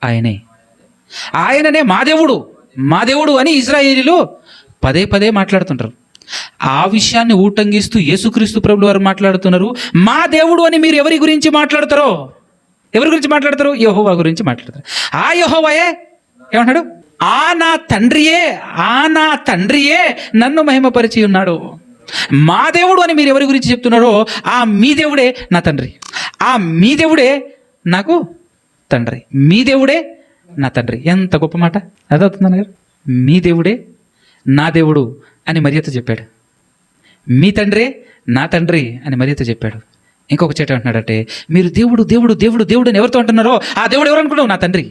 ఆయననే మా దేవుడు అని ఇశ్రాయేలీయులు పదే పదే మాట్లాడుతుంటారు. ఆ విషయాన్ని ఊటంగిస్తూ యేసుక్రీస్తు ప్రభువు వారు మాట్లాడుతున్నారు. మా దేవుడు అని మీరు ఎవరి గురించి మాట్లాడతారో? యెహోవా గురించి మాట్లాడతారు. ఆ యెహోవాయే ఏమంటాడు? ఆ నా తండ్రియే నన్ను మహిమపరిచి ఉన్నాడు. మా దేవుడు అని మీరు ఎవరి గురించి చెప్తున్నారో ఆ మీ దేవుడే నా తండ్రి, ఆ మీ దేవుడే నాకు తండ్రి, మీ దేవుడే నా తండ్రి. ఎంత గొప్ప మాట! అదవుతుందని గారు, మీ దేవుడే నా దేవుడు అని మర్యాద చెప్పాడు. మీ తండ్రే నా తండ్రి అని మర్యాద చెప్పాడు. ఇంకొక చేట అంటున్నాడంటే, మీరు దేవుడు దేవుడు దేవుడు దేవుడు అని ఎవరితో అంటున్నారో ఆ దేవుడు ఎవరు అనుకున్నావు? నా తండ్రి.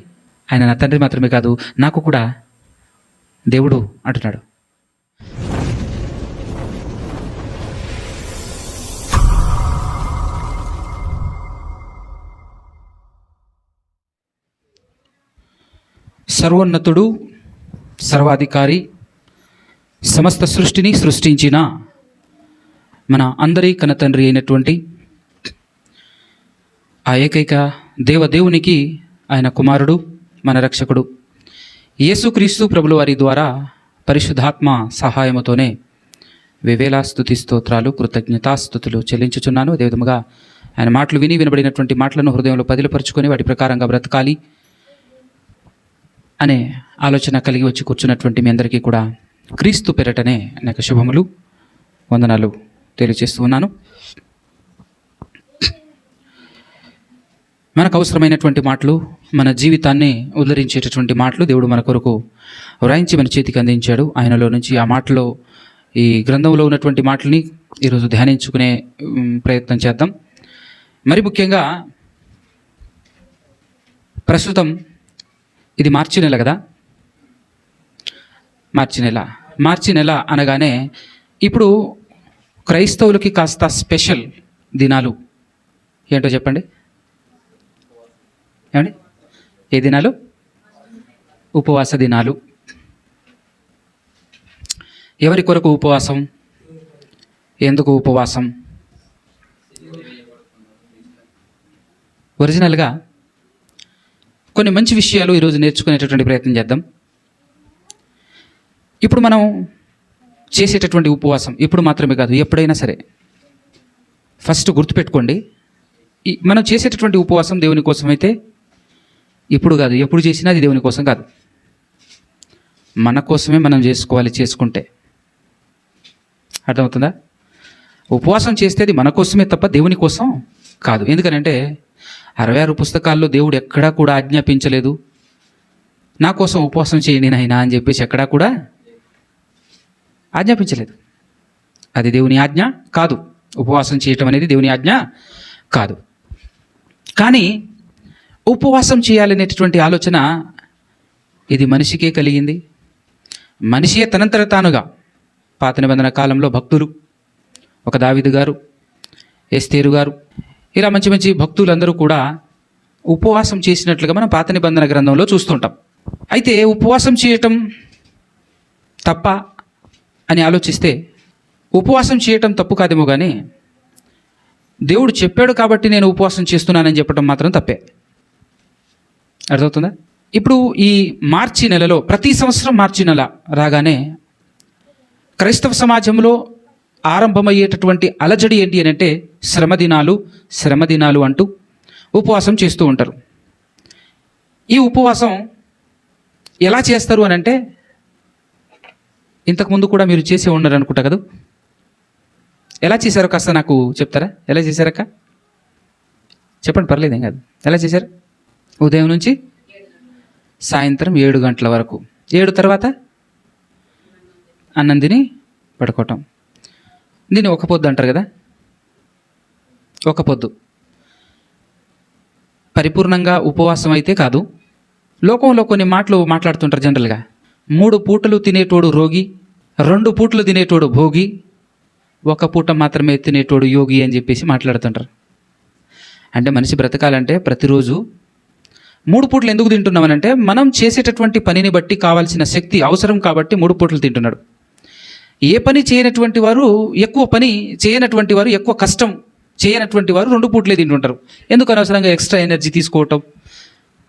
ఆయన నా తండ్రి మాత్రమే కాదు, నాకు కూడా దేవుడు అంటున్నాడు. సర్వోన్నతుడు, సర్వాధికారి, సమస్త సృష్టిని సృష్టించిన మన అందరి కన్నతండ్రి అయినటువంటి ఆ ఏకైక దేవునికి ఆయన కుమారుడు, మన రక్షకుడు యేసుక్రీస్తు ప్రభుల వారి ద్వారా పరిశుద్ధాత్మ సహాయముతోనే వేవేలా స్తుతి స్తోత్రాలు కృతజ్ఞతాస్తుతులు చెల్లించుచున్నాను. అదేవిధముగా ఆయన మాటలు వినబడినటువంటి మాటలను హృదయంలో పదిలపరుచుకొని వాటి ప్రకారంగా బ్రతకాలి అనే ఆలోచన కలిగి వచ్చి కూర్చున్నటువంటి మీ అందరికీ కూడా క్రీస్తు పేరటనే అనేక శుభములు, వందనాలు తెలియజేస్తూ ఉన్నాను. మనకు అవసరమైనటువంటి మాటలు, మన జీవితాన్ని ఉద్ధరించేటటువంటి మాటలు దేవుడు మన కొరకు వ్రాయించి మన చేతికి అందించాడు. ఆయనలో నుంచి ఆ మాటలో, ఈ గ్రంథంలో ఉన్నటువంటి మాటల్ని ఈరోజు ధ్యానించుకునే ప్రయత్నం చేద్దాం. మరి ముఖ్యంగా ప్రస్తుతం ఇది మార్చి నెల కదా. మార్చి నెల అనగానే ఇప్పుడు క్రైస్తవులకి కాస్త స్పెషల్ దినాలు ఏంటో చెప్పండి. ఏమండి? ఏ దినాలు? ఉపవాస దినాలు. ఎవరి కొరకు ఉపవాసం? ఎందుకు ఉపవాసం? ఒరిజినల్గా కొన్ని మంచి విషయాలు ఈరోజు నేర్చుకునేటటువంటి ప్రయత్నం చేద్దాం. ఇప్పుడు మనం చేసేటటువంటి ఉపవాసం ఇప్పుడు మాత్రమే కాదు, ఎప్పుడైనా సరే ఫస్ట్ గుర్తుపెట్టుకోండి, మనం చేసేటటువంటి ఉపవాసం దేవుని కోసం అయితే ఇప్పుడు కాదు, ఎప్పుడు చేసినా అది దేవుని కోసం కాదు, మన కోసమే మనం చేసుకోవాలి. చేసుకుంటే అర్థమవుతుందా? ఉపవాసం చేస్తే అది మన కోసమే తప్ప దేవుని కోసం కాదు. ఎందుకనంటే 66 పుస్తకాల్లో దేవుడు ఎక్కడా కూడా ఆజ్ఞాపించలేదు, నా కోసం ఉపవాసం చేయండి నాయనా అని చెప్పేసి ఎక్కడా కూడా ఆజ్ఞాపించలేదు. అది దేవుని ఆజ్ఞ కాదు. ఉపవాసం చేయటం అనేది దేవుని ఆజ్ఞ కాదు. కానీ ఉపవాసం చేయాలనేటటువంటి ఆలోచన ఇది మనిషికే కలిగింది. మనిషియే తనంతట తానుగా పాత నిబంధన కాలంలో భక్తులు, ఒక దావీదు గారు, ఎస్తేరు గారు, ఇలా మంచి మంచి భక్తులందరూ కూడా ఉపవాసం చేసినట్లుగా మనం పాత నిబంధన గ్రంథంలో చూస్తుంటాం. అయితే ఉపవాసం చేయటం తప్ప అని ఆలోచిస్తే ఉపవాసం చేయటం తప్పు కాదేమో, కానీ దేవుడు చెప్పాడు కాబట్టి నేను ఉపవాసం చేస్తున్నానని చెప్పడం మాత్రం తప్పే. అర్థమవుతుందా? ఇప్పుడు ఈ మార్చి నెలలో, ప్రతి సంవత్సరం మార్చి నెల రాగానే క్రైస్తవ సమాజంలో ఆరంభమయ్యేటటువంటి అలజడి ఏంటి అని అంటే శ్రమదినాలు అంటూ ఉపవాసం చేస్తూ ఉంటారు. ఈ ఉపవాసం ఎలా చేస్తారు అని అంటే, ఇంతకుముందు కూడా మీరు చేసే ఉన్నారు అనుకుంటా కదా. ఎలా చేశారో కాస్త నాకు చెప్తారా? ఎలా చేశారక్క చెప్పండి, పర్లేదేం కాదు. ఎలా చేశారు? ఉదయం నుంచి సాయంత్రం 7 గంటల వరకు, 7 తర్వాత అన్నం తిని పడుకోవటం. దీన్ని ఒక పొద్దు అంటారు కదా. ఒక పొద్దు పరిపూర్ణంగా ఉపవాసం అయితే కాదు. లోకంలో కొన్ని మాటలు మాట్లాడుతుంటారు జనరల్గా. 3 పూటలు తినేటోడు రోగి, 2 పూటలు తినేటోడు భోగి, 1 పూట మాత్రమే తినేటోడు యోగి అని చెప్పేసి మాట్లాడుతుంటారు. అంటే మనిషి బ్రతకాలంటే ప్రతిరోజు 3 పూటలు ఎందుకు తింటున్నామనంటే, మనం చేసేటటువంటి పనిని బట్టి కావాల్సిన శక్తి అవసరం కాబట్టి 3 పూటలు తింటున్నాడు. ఏ పని చేయనటువంటి వారు ఎక్కువ పని చేయనటువంటి వారు, ఎక్కువ కష్టం చేయనటువంటి వారు 2 పూటలే తింటుంటారు. ఎందుకు అనవసరంగా ఎక్స్ట్రా ఎనర్జీ తీసుకోవటం,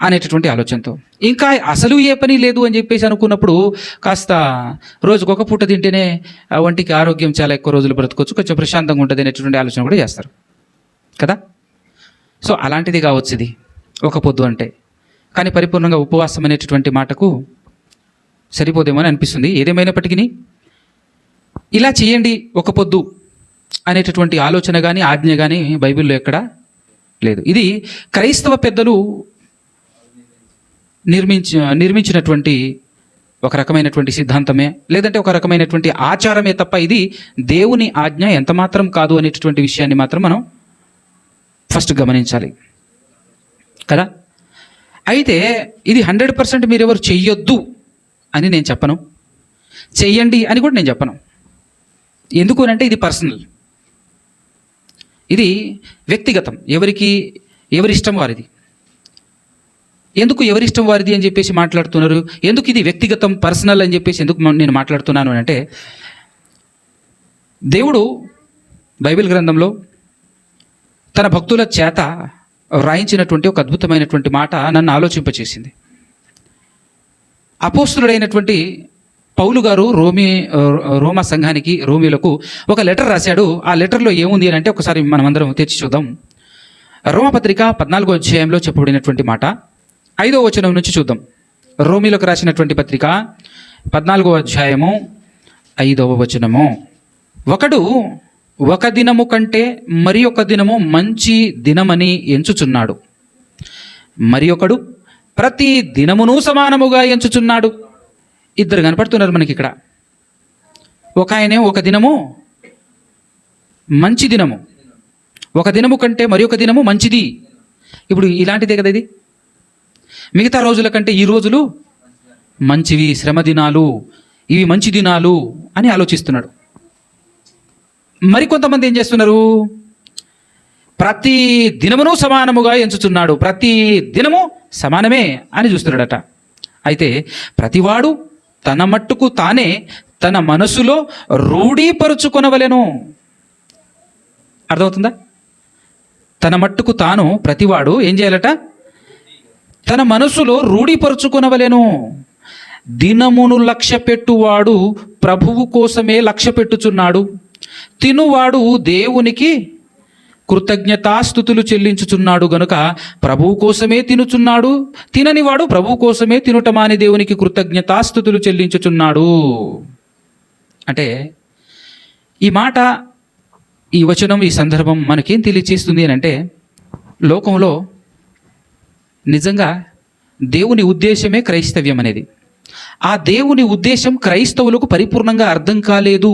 అనేటటువంటి ఆలోచనతో. ఇంకా అసలు ఏ పని లేదు అని చెప్పేసి అనుకున్నప్పుడు కాస్త రోజుకు ఒక పూట తింటేనే ఒంటికి ఆరోగ్యం చాలా ఎక్కువ రోజులు బ్రతకొచ్చు, కొంచెం ప్రశాంతంగా ఉంటుంది అనేటటువంటి ఆలోచన కూడా చేస్తారు కదా. సో అలాంటిది కావచ్చు ఇది ఒక పొద్దు అంటే. కానీ పరిపూర్ణంగా ఉపవాసం అనేటటువంటి మాటకు సరిపోదేమో అని అనిపిస్తుంది. ఏదేమైనప్పటికీ ఇలా చేయండి ఒక పొద్దు అనేటటువంటి ఆలోచన కానీ ఆజ్ఞ కానీ బైబిల్లో ఎక్కడా లేదు. ఇది క్రైస్తవ పెద్దలు నిర్మించినటువంటి ఒక రకమైనటువంటి సిద్ధాంతమే, లేదంటే ఒక రకమైనటువంటి ఆచారమే తప్ప ఇది దేవుని ఆజ్ఞ ఎంతమాత్రం కాదు అనేటటువంటి విషయాన్ని మాత్రం మనం ఫస్ట్ గమనించాలి కదా. అయితే ఇది 100% మీరెవరు చెయ్యొద్దు అని నేను చెప్పను, చెయ్యండి అని కూడా నేను చెప్పను. ఎందుకు అంటే ఇది పర్సనల్, ఇది వ్యక్తిగతం, ఎవరిష్టం వారిది. ఎందుకు ఎవరిష్టం వారిది అని చెప్పేసి మాట్లాడుతున్నారు? ఎందుకు ఇది వ్యక్తిగతం పర్సనల్ అని చెప్పేసి ఎందుకు నేను మాట్లాడుతున్నాను అంటే, దేవుడు బైబిల్ గ్రంథంలో తన భక్తుల చేత వ్రాయించినటువంటి ఒక అద్భుతమైనటువంటి మాట నన్ను ఆలోచింపచేసింది. అపోస్తులుడైనటువంటి పౌలు గారు రోమా సంఘానికి, రోమీలకు ఒక లెటర్ రాశాడు. ఆ లెటర్లో ఏముంది అని అంటే ఒకసారి మనం అందరం తెచ్చి చూద్దాం. రోమపత్రిక 14వ అధ్యాయంలో చెప్పబడినటువంటి మాట 5వ వచనం నుంచి చూద్దాం. రోమీలకు రాసినటువంటి పత్రిక 14వ అధ్యాయము 5వ వచనము. ఒకడు ఒక దినము కంటే మరి ఒక దినము మంచి దినమని ఎంచుచున్నాడు, మరి ఒకడు ప్రతి దినమును సమానముగా ఎంచుచున్నాడు. ఇద్దరు కనపడుతున్నారు మనకి ఇక్కడ. ఒక ఆయనే ఒక దినము మంచి దినము, ఒక దినము కంటే మరి ఒక దినము మంచిది. ఇప్పుడు ఇలాంటిదే కదా ఇది. మిగతా రోజుల కంటే ఈ రోజులు మంచివి, శ్రమ దినాలు, ఇవి మంచి దినాలు అని ఆలోచిస్తున్నాడు. మరికొంతమంది ఏం చేస్తున్నారు? ప్రతి దినమును సమానముగా ఎంచుచున్నాడు, ప్రతి దినము సమానమే అని చూస్తున్నాడట. అయితే ప్రతివాడు తన మట్టుకు తానే తన మనసులో రూఢీపరుచుకొనవలెను. అర్థమవుతుందా? తన మట్టుకు తాను ప్రతివాడు ఏం చేయాలట? తన మనసులో రూఢీపరుచుకొనవలెను. దినమును లక్ష్య పెట్టువాడు ప్రభువు కోసమే లక్ష్య పెట్టుచున్నాడు, తినువాడు దేవునికి కృతజ్ఞతాస్తుతులు చెల్లించుచున్నాడు గనుక ప్రభువు కోసమే తినుచున్నాడు, తిననివాడు ప్రభువు కోసమే తినుటమాని దేవునికి కృతజ్ఞతాస్తుతులు చెల్లించుచున్నాడు. అంటే ఈ మాట, ఈ వచనం, ఈ సందర్భం మనకేం తెలియచేస్తుంది అని అంటే, లోకంలో నిజంగా దేవుని ఉద్దేశమే క్రైస్తవ్యం అనేది. ఆ దేవుని ఉద్దేశం క్రైస్తవులకు పరిపూర్ణంగా అర్థం కాలేదు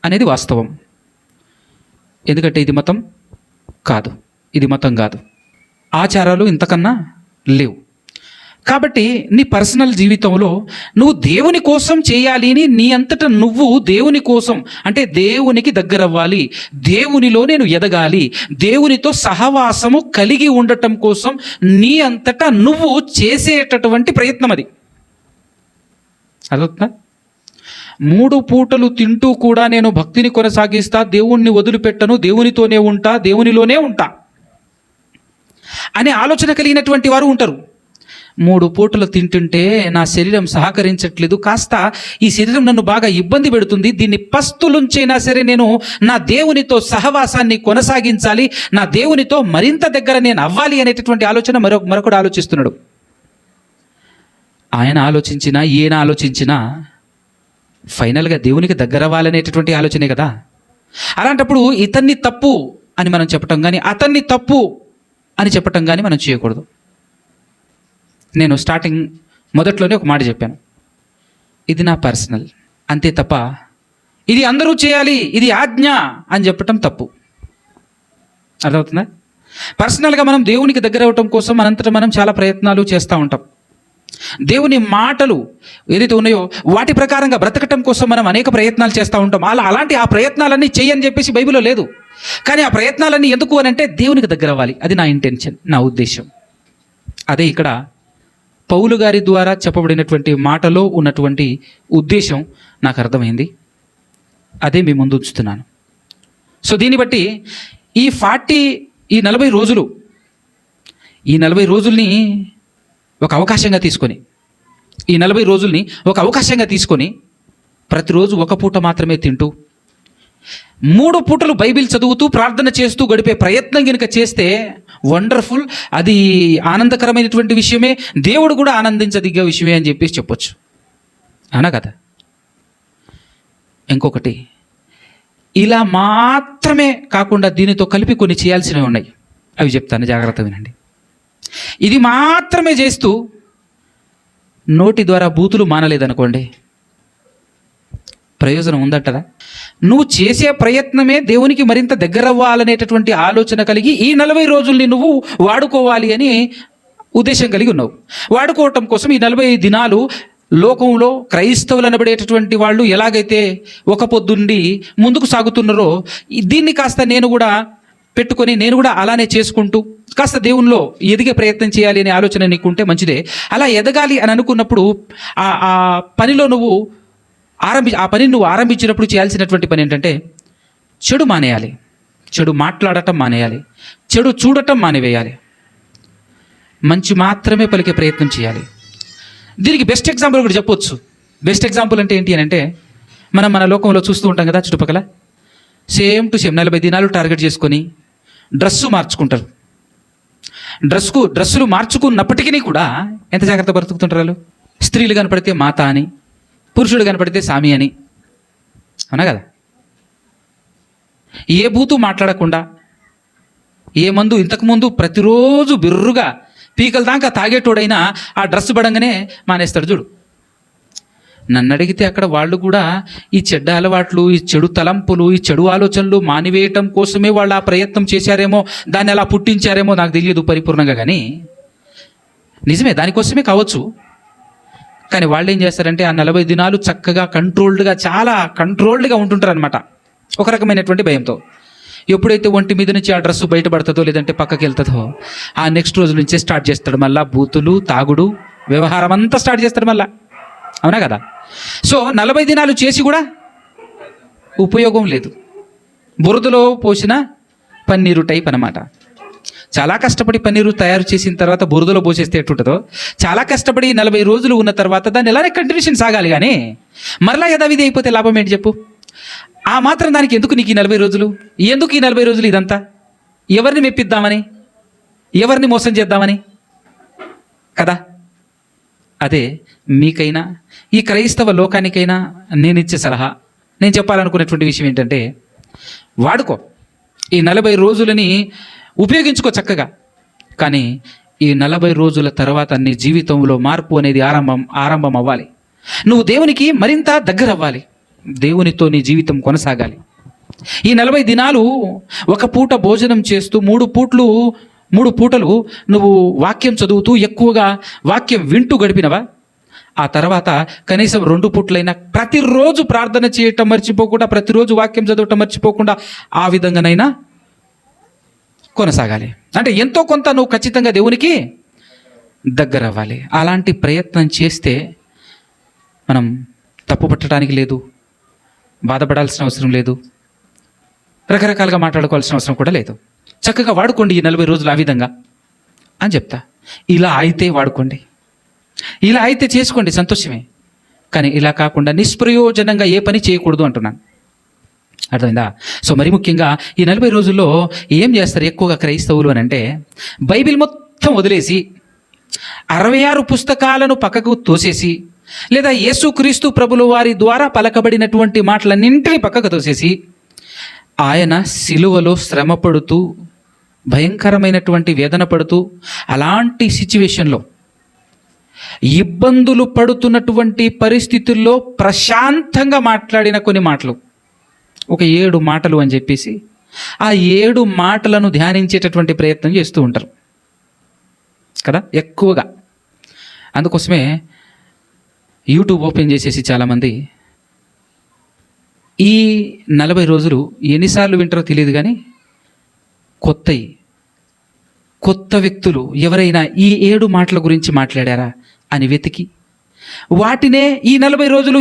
అనేది వాస్తవం. ఎందుకంటే ఇది మతం కాదు, ఇది మతం కాదు, ఆచారాలు ఇంతకన్నా లేవు. కాబట్టి నీ పర్సనల్ జీవితంలో నువ్వు దేవుని కోసం చేయాలి అని నీ అంతటా నువ్వు దేవుని కోసం, అంటే దేవునికి దగ్గరవ్వాలి, దేవునిలో నేను ఎదగాలి, దేవునితో సహవాసము కలిగి ఉండటం కోసం నీ అంతటా నువ్వు చేసేటటువంటి ప్రయత్నం అది. అర్థవుతుందా? 3 పూటలు తింటూ కూడా నేను భక్తిని కొనసాగిస్తా, దేవుణ్ణి వదిలిపెట్టను, దేవునితోనే ఉంటా, దేవునిలోనే ఉంటా అనే ఆలోచన కలిగినటువంటి వారు ఉంటారు. 3 పూటలు తింటుంటే నా శరీరం సహకరించట్లేదు, కాస్త ఈ శరీరం నన్ను బాగా ఇబ్బంది పెడుతుంది, దీన్ని పస్తులుంచైనా సరే నేను నా దేవునితో సహవాసాన్ని కొనసాగించాలి, నా దేవునితో మరింత దగ్గర నేను అవ్వాలి అనేటటువంటి ఆలోచన మరొకడు ఆలోచిస్తున్నాడు. ఆయన ఆలోచించినా, ఈయన ఆలోచించినా ఫైనల్గా దేవునికి దగ్గర అవ్వాలనేటటువంటి ఆలోచనే కదా. అలాంటప్పుడు ఇతన్ని తప్పు అని మనం చెప్పటం కానీ, అతన్ని తప్పు అని చెప్పటం కానీ మనం చేయకూడదు. నేను స్టార్టింగ్ మొదట్లోనే ఒక మాట చెప్పాను, ఇది నా పర్సనల్, అంతే తప్ప ఇది అందరూ చేయాలి, ఇది ఆజ్ఞ అని చెప్పటం తప్పు. అర్థమవుతుందా? పర్సనల్గా మనం దేవునికి దగ్గర అవ్వటం కోసం మనంతటా మనం చాలా ప్రయత్నాలు చేస్తూ ఉంటాం. దేవుని మాటలు ఏదైతే ఉన్నాయో వాటి ప్రకారంగా బ్రతకటం కోసం మనం అనేక ప్రయత్నాలు చేస్తూ ఉంటాం. అలాంటి ఆ ప్రయత్నాలన్నీ చెయ్యని చెప్పేసి బైబిల్లో లేదు. కానీ ఆ ప్రయత్నాలన్నీ ఎందుకు అని అంటే దేవునికి దగ్గర అవ్వాలి. అది నా ఇంటెన్షన్, నా ఉద్దేశం. అదే ఇక్కడ పౌలు గారి ద్వారా చెప్పబడినటువంటి మాటలో ఉన్నటువంటి ఉద్దేశం నాకు అర్థమైంది. అదే మీ ముందు ఉంచుతున్నాను. సో దీన్ని బట్టి ఈ 40 రోజులు, ఈ 40 రోజుల్ని ఒక అవకాశంగా తీసుకొని, ఈ 40 రోజుల్ని ఒక అవకాశంగా తీసుకొని ప్రతిరోజు ఒక పూట మాత్రమే తింటూ 3 పూటలు బైబిల్ చదువుతూ ప్రార్థన చేస్తూ గడిపే ప్రయత్నం కనుక చేస్తే వండర్ఫుల్, అది ఆనందకరమైనటువంటి విషయమే, దేవుడు కూడా ఆనందించదగ్గ విషయమే అని చెప్పేసి చెప్పొచ్చు. అవునా కదా? ఇంకొకటి, ఇలా మాత్రమే కాకుండా దీనితో కలిపి కొన్ని చేయాల్సినవి ఉన్నాయి. అవి చెప్తాను, జాగ్రత్త వినండి. ఇది మాత్రమే చేస్తూ నోటి ద్వారా బూతులు మానలేదనుకోండి, ప్రయోజనం ఉందంటారా? నువ్వు చేసే ప్రయత్నమే దేవునికి మరింత దగ్గరవ్వాలనేటటువంటి ఆలోచన కలిగి ఈ 40 రోజుల్ని నువ్వు వాడుకోవాలి అని ఉద్దేశం కలిగి ఉన్నావు. వాడుకోవటం కోసం ఈ 40 దినాలు లోకంలో క్రైస్తవులు అనబడేటటువంటి వాళ్ళు ఎలాగైతే ఒక పొద్దుండి ముందుకు సాగుతున్నారో, దీన్ని కాస్త నేను కూడా పెట్టుకొని నేను కూడా అలానే చేసుకుంటూ కాస్త దేవునిలో ఎదిగే ప్రయత్నం చేయాలి అనే ఆలోచన నీకుంటే మంచిదే. అలా ఎదగాలి అని అనుకున్నప్పుడు ఆ పనిలో నువ్వు ఆ పని నువ్వు ఆరంభించినప్పుడు చేయాల్సినటువంటి పని ఏంటంటే, చెడు మానేయాలి, చెడు మాట్లాడటం మానేయాలి, చెడు చూడటం మానేవేయాలి, మంచి మాత్రమే పలికే ప్రయత్నం చేయాలి. దీనికి బెస్ట్ ఎగ్జాంపుల్ ఒకటి చెప్పొచ్చు. బెస్ట్ ఎగ్జాంపుల్ అంటే ఏంటి అని అంటే, మన లోకంలో చూస్తూ ఉంటాం కదా, చుట్టుపక్కల సేమ్ టు సేమ్ 40 దినాలు టార్గెట్ చేసుకొని డ్రెస్సు మార్చుకుంటారు. డ్రెస్సులు మార్చుకున్నప్పటికీ కూడా ఎంత జాగ్రత్త బ్రతుకుతుంటారు వాళ్ళు. స్త్రీలు కనపడితే మాత అని, పురుషుడు కనపడితే సామి అని. అవునా కదా? ఏ బూతు మాట్లాడకుండా, ఏ మందు ఇంతకుముందు ప్రతిరోజు బిర్రుగా పీకల దాకా తాగేటోడైనా ఆ డ్రెస్ పడంగానే మానేస్తాడు చూడు. నన్ను అడిగితే అక్కడ వాళ్ళు కూడా ఈ చెడ్డ అలవాట్లు, ఈ చెడు తలంపులు, ఈ చెడు ఆలోచనలు మానివేయటం కోసమే వాళ్ళు ఆ ప్రయత్నం చేశారేమో, దాన్ని అలా పుట్టించారేమో నాకు తెలియదు పరిపూర్ణంగా. కానీ నిజమే, దానికోసమే కావచ్చు. కానీ వాళ్ళు ఏం చేస్తారంటే ఆ 40 దినాలు చక్కగా చాలా కంట్రోల్డ్గా ఉంటుంటారు అనమాట, ఒక రకమైనటువంటి భయంతో. ఎప్పుడైతే ఒంటి మీద నుంచి ఆ డ్రెస్సు బయటపడుతుందో లేదంటే పక్కకి వెళ్తుందో, ఆ నెక్స్ట్ రోజు నుంచే స్టార్ట్ చేస్తాడు మళ్ళా బూతులు, తాగుడు, వ్యవహారం అంతా స్టార్ట్ చేస్తాడు మళ్ళా. అవునా కదా? సో 40 దినాలు చేసి కూడా ఉపయోగం లేదు. బురదలో పోసిన పన్నీరు టైప్ అనమాట. చాలా కష్టపడి పన్నీరు తయారు చేసిన తర్వాత బురదలో పోసేస్తే ఎట్టుంటుందో, చాలా కష్టపడి 40 రోజులు ఉన్న తర్వాత దాన్ని ఎలానే కంటిన్యూషన్ సాగాలి. కానీ మరలా యథావిధి అయిపోతే లాభం ఏంటి చెప్పు? ఆ మాత్రం దానికి ఎందుకు నీకు ఈ 40 రోజులు? ఎందుకు ఈ 40 రోజులు ఇదంతా? ఎవరిని మెప్పిద్దామని, ఎవరిని మోసం చేద్దామని కదా? అదే మీకైనా ఈ క్రైస్తవ లోకానికైనా నేను ఇచ్చే సలహా, నేను చెప్పాలనుకునేటువంటి విషయం ఏంటంటే, వాడుకో, ఈ 40 రోజులని ఉపయోగించుకో చక్కగా. కానీ ఈ 40 రోజుల తర్వాత నీ జీవితంలో మార్పు అనేది ఆరంభం అవ్వాలి. నువ్వు దేవునికి మరింత దగ్గర అవ్వాలి, దేవునితో నీ జీవితం కొనసాగాలి. ఈ 40 దినాలు ఒక పూట భోజనం చేస్తూ 3 పూటలు నువ్వు వాక్యం చదువుతూ ఎక్కువగా వాక్యం వింటూ గడిపినవా? ఆ తర్వాత కనీసం 2 పూటలైనా ప్రతిరోజు ప్రార్థన చేయటం మర్చిపోకుండా, ప్రతిరోజు వాక్యం చదవటం మర్చిపోకుండా ఆ విధంగానైనా కొనసాగాలి. అంటే ఎంతో కొంత నువ్వు ఖచ్చితంగా దేవునికి దగ్గర అవ్వాలి. అలాంటి ప్రయత్నం చేస్తే మనం తప్పు పట్టడానికి లేదు, బాధపడాల్సిన అవసరం లేదు, రకరకాలుగా మాట్లాడుకోవాల్సిన అవసరం కూడా లేదు. చక్కగా వాడుకోండి ఈ 40 రోజులు ఆ విధంగా అని చెప్తా. ఇలా అయితే వాడుకోండి, ఇలా అయితే చేసుకోండి, సంతోషమే. కానీ ఇలా కాకుండా నిష్ప్రయోజనంగా ఏ పని చేయకూడదు అంటున్నాను. అర్థమైందా? సో మరి ముఖ్యంగా ఈ 40 రోజుల్లో ఏం చేస్తారు ఎక్కువగా క్రైస్తవులు అని అంటే, బైబిల్ మొత్తం వదిలేసి 66 పుస్తకాలను పక్కకు తోసేసి, లేదా యేసుక్రీస్తు ప్రభుల వారి ద్వారా పలకబడినటువంటి మాటలన్నింటినీ పక్కకు తోసేసి, ఆయన సిలువలో శ్రమ పడుతూ భయంకరమైనటువంటి వేదన పడుతూ అలాంటి సిచ్యువేషన్లో ఇబ్బందులు పడుతున్నటువంటి పరిస్థితుల్లో ప్రశాంతంగా మాట్లాడిన కొన్ని మాటలు, ఒక 7 మాటలు అని చెప్పేసి ఆ 7 మాటలను ధ్యానించేటటువంటి ప్రయత్నం చేస్తూ ఉంటారు కదా ఎక్కువగా. అందుకోసమే యూట్యూబ్ ఓపెన్ చేసేసి చాలామంది ఈ 40 రోజులు ఎన్నిసార్లు వింటారో తెలియదు, కానీ కొత్త వ్యక్తులు ఎవరైనా ఈ 7 మాటల గురించి మాట్లాడారా అని వెతికి వాటినే ఈ 40 రోజులు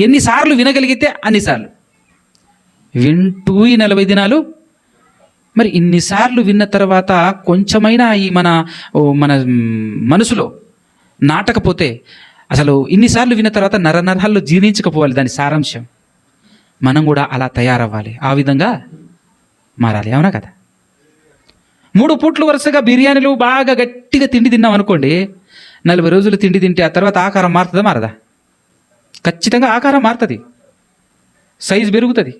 ఎన్నిసార్లు వినగలిగితే అన్నిసార్లు వింటూ ఈ 40 దినాలు మరి ఇన్నిసార్లు విన్న తర్వాత కొంచెమైనా ఈ మన మనసులో నాటకపోతే, అసలు ఇన్నిసార్లు విన్న తర్వాత నరనరాల్లో జీర్ణించకపోవాలి దాని సారాంశం. మనం కూడా అలా తయారవ్వాలి, ఆ విధంగా మారాలి. అవునా కదా? 3 పూట్లు వరుసగా బిర్యానీలు బాగా గట్టిగా తిండి తిన్నాం అనుకోండి, 40 రోజులు తిండి తింటే ఆ తర్వాత ఆకారం మారుతుందా మారదా? ఖచ్చితంగా ఆకారం మారుతుంది, సైజు పెరుగుతుంది,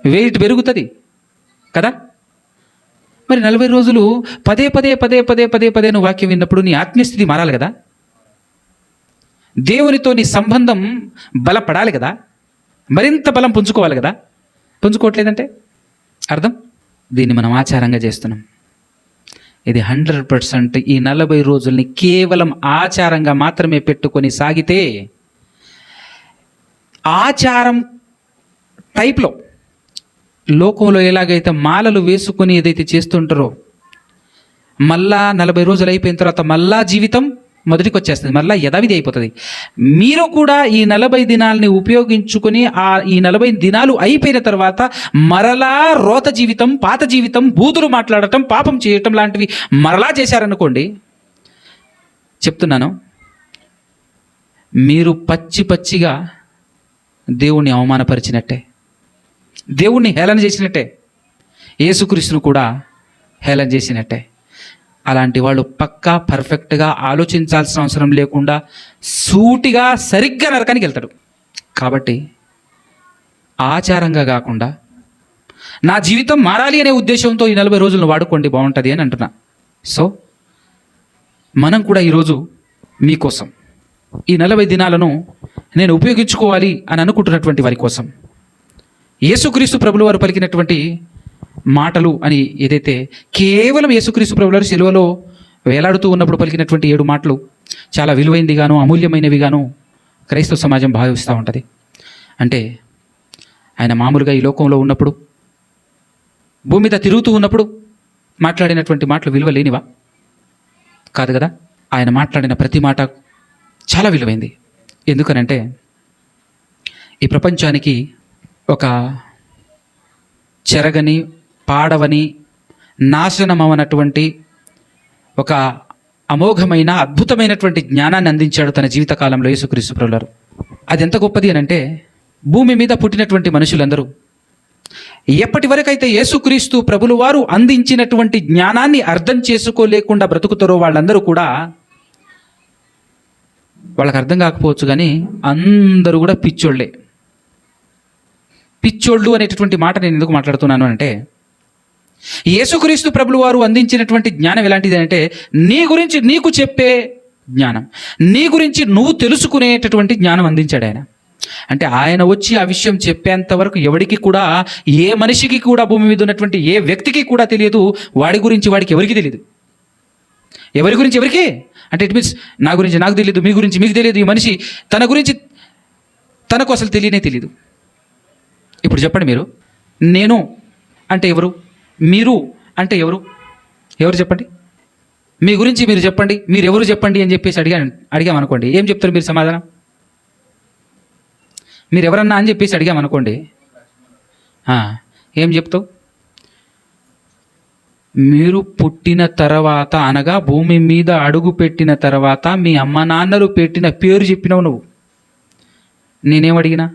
వెయిట్ పెరుగుతుంది కదా. మరి 40 రోజులు పదే పదే పదే పదే పదే పదే నువ్వు వాక్యం విన్నప్పుడు నీ ఆత్మీయస్థితి మారాలి కదా, దేవునితో నీ సంబంధం బలపడాలి కదా, మరింత బలం పుంజుకోవాలి కదా. పుంజుకోవట్లేదంటే అర్థం, దీన్ని మనం ఆచారంగా చేస్తున్నాం. ఇది 100% ఈ 40 రోజుల్ని కేవలం ఆచారంగా మాత్రమే పెట్టుకొని సాగితే, ఆచారం టైప్లో లోకంలో ఎలాగైతే మాలలు వేసుకొని ఏదైతే చేస్తుంటారో, మళ్ళా 40 రోజులు అయిపోయిన తర్వాత మళ్ళా జీవితం మొదటికి వచ్చేస్తుంది, మళ్ళీ యథావిధి అయిపోతుంది. మీరు కూడా ఈ 40 దినాలని ఉపయోగించుకొని ఈ 40 దినాలు అయిపోయిన తర్వాత మరలా రోత జీవితం, పాత జీవితం, బూతులు మాట్లాడటం, పాపం చేయటం లాంటివి మరలా చేశారనుకోండి, చెప్తున్నాను, మీరు పచ్చిగా దేవుణ్ణి అవమానపరిచినట్టే, దేవుణ్ణి హేళన చేసినట్టే, యేసుక్రీస్తును కూడా హేళన చేసినట్టే. అలాంటి వాళ్ళు పక్కా పర్ఫెక్ట్గా ఆలోచించాల్సిన అవసరం లేకుండా సూటిగా సరిగ్గా నరకానికి వెళ్తాడు. కాబట్టి ఆచారంగా కాకుండా నా జీవితం మారాలి అనే ఉద్దేశంతో ఈ 40 రోజులను వాడుకోండి, బాగుంటుంది అని అంటున్నా. సో మనం కూడా ఈరోజు మీకోసం ఈ 40 దినాలను నేను ఉపయోగించుకోవాలి అని అనుకుంటున్నటువంటి వారి కోసం యేసుక్రీస్తు ప్రభుల వారు పలికినటువంటి మాటలు అని ఏదైతే, కేవలం యేసుక్రీస్తు ప్రభుల వారు సిలువలో వేలాడుతూ ఉన్నప్పుడు పలికినటువంటి 7 మాటలు చాలా విలువైనదిగాను అమూల్యమైనవిగాను క్రైస్తవ సమాజం భావిస్తూ ఉంటుంది. అంటే ఆయన మామూలుగా ఈ లోకంలో ఉన్నప్పుడు, భూమి మీద తిరుగుతూ ఉన్నప్పుడు మాట్లాడినటువంటి మాటలు విలువ లేనివా? కాదు కదా. ఆయన మాట్లాడిన ప్రతి మాట చాలా విలువైంది. ఎందుకనంటే ఈ ప్రపంచానికి ఒక చెరగని, పాడవని, నాశనమవనటువంటి ఒక అమోఘమైన, అద్భుతమైనటువంటి జ్ఞానాన్ని అందించాడు తన జీవితకాలంలో యేసుక్రీస్తు ప్రభువారు. అది ఎంత గొప్పది అని అంటే, భూమి మీద పుట్టినటువంటి మనుషులందరూ ఎప్పటి వరకైతే యేసుక్రీస్తు ప్రభుల వారు అందించినటువంటి జ్ఞానాన్ని అర్థం చేసుకోలేకుండా బ్రతుకుతారో వాళ్ళందరూ కూడా, వాళ్ళకి అర్థం కాకపోవచ్చు కానీ అందరూ కూడా పిచ్చోళ్ళే. పిచ్చోళ్ళు అనేటటువంటి మాట నేను ఎందుకు మాట్లాడుతున్నాను అంటే, యేసుక్రీస్తు ప్రభుల వారు అందించినటువంటి జ్ఞానం ఎలాంటిది అంటే, నీ గురించి నీకు చెప్పే జ్ఞానం, నీ గురించి నువ్వు తెలుసుకునేటటువంటి జ్ఞానం అందించాడు ఆయన. అంటే ఆయన వచ్చి ఆ విషయం చెప్పేంత వరకు ఎవరికి కూడా, ఏ మనిషికి కూడా, భూమి మీద ఉన్నటువంటి ఏ వ్యక్తికి కూడా తెలియదు వాడి గురించి వాడికి ఎవరికి తెలియదు. ఎవరి గురించి ఎవరికి అంటే, ఇట్ మీన్స్ నా గురించి నాకు తెలియదు, మీ గురించి మీకు తెలియదు, ఈ మనిషి తన గురించి తనకు అసలు తెలియదు. ఇప్పుడు చెప్పండి, మీరు నేను అంటే ఎవరు, మీరు అంటే ఎవరు చెప్పండి. మీ గురించి మీరు చెప్పండి, మీరు ఎవరు చెప్పండి అని చెప్పేసి అడిగామనుకోండి, ఏం చెప్తారు మీరు సమాధానం? మీరు ఎవరన్నా అని చెప్పేసి అడిగామనుకోండి, ఏం చెప్తావు? మీరు పుట్టిన తర్వాత, అనగా భూమి మీద అడుగు పెట్టిన తర్వాత మీ అమ్మ నాన్నలు పెట్టిన పేరు చెప్పినావు నువ్వు. నేనేం అడిగినా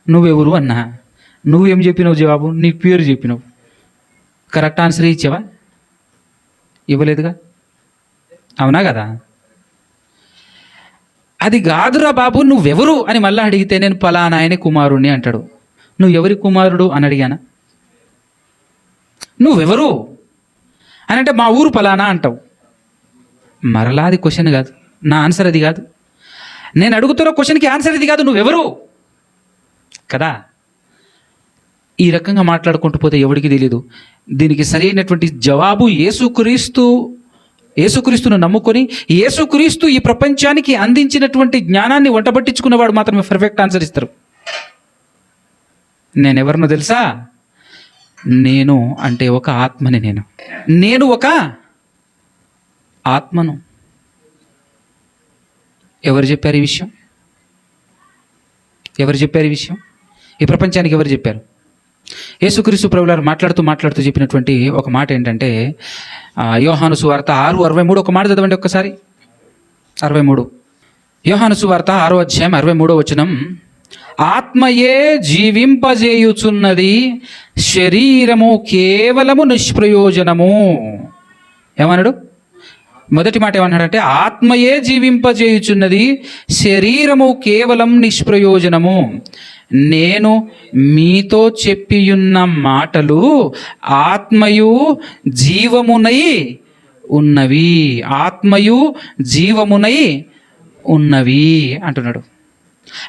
నువ్వెవరు అన్నా, నువ్వేం చెప్పినావు జవాబు? నీ పేరు చెప్పినావు. కరెక్ట్ ఆన్సర్ ఇచ్చావా? ఇవ్వలేదుగా, అవునా కదా? అది కాదురా బాబు నువ్వెవరు అని మళ్ళీ అడిగితే, నేను పలానా ఆయన కుమారుణ్ణి అంటాడు. నువ్వు ఎవరి కుమారుడు అని అడిగానా? నువ్వెవరు అని అంటే మా ఊరు పలానా అంటావు. మరలా అది క్వశ్చన్ కాదు, నా ఆన్సర్ అది కాదు. నేను అడుగుతున్న క్వశ్చన్కి ఆన్సర్ ఇది కాదు, నువ్వెవరు కదా. ఈ రకంగా మాట్లాడుకుంటూ పోతే ఎవరికి తెలియదు. దీనికి సరైనటువంటి జవాబు యేసుక్రీస్తును నమ్ముకొని, యేసుక్రీస్తు ఈ ప్రపంచానికి అందించినటువంటి జ్ఞానాన్ని వంటబట్టించుకున్నవాడు మాత్రమే పర్ఫెక్ట్ ఆన్సర్ ఇస్తారు. నేనెవరినో తెలుసా? నేను అంటే ఒక ఆత్మని. నేను ఒక ఆత్మను. ఎవరు చెప్పారు ఈ విషయం? ఈ ప్రపంచానికి ఎవరు చెప్పారు? యేసుక్రీస్తు ప్రభువారు మాట్లాడుతూ చెప్పినటువంటి ఒక మాట ఏంటంటే, యోహాను సువార్త 6:63 ఒక మాట చదవండి ఒక్కసారి. 63 యోహాను సువార్త 6వ అధ్యాయం 63వ వచనం, ఆత్మయే జీవింపజేయుచున్నది, శరీరము కేవలము నిష్ప్రయోజనము. ఏమన్నాడు? మొదటి మాట ఏమన్నాడంటే, ఆత్మయే జీవింపజేయుచున్నది, శరీరము కేవలం నిష్ప్రయోజనము. నేను మీతో చెప్పియున్న మాటలు ఆత్మయు జీవమునై ఉన్నవి, ఆత్మయు జీవమునై ఉన్నవి అంటున్నాడు.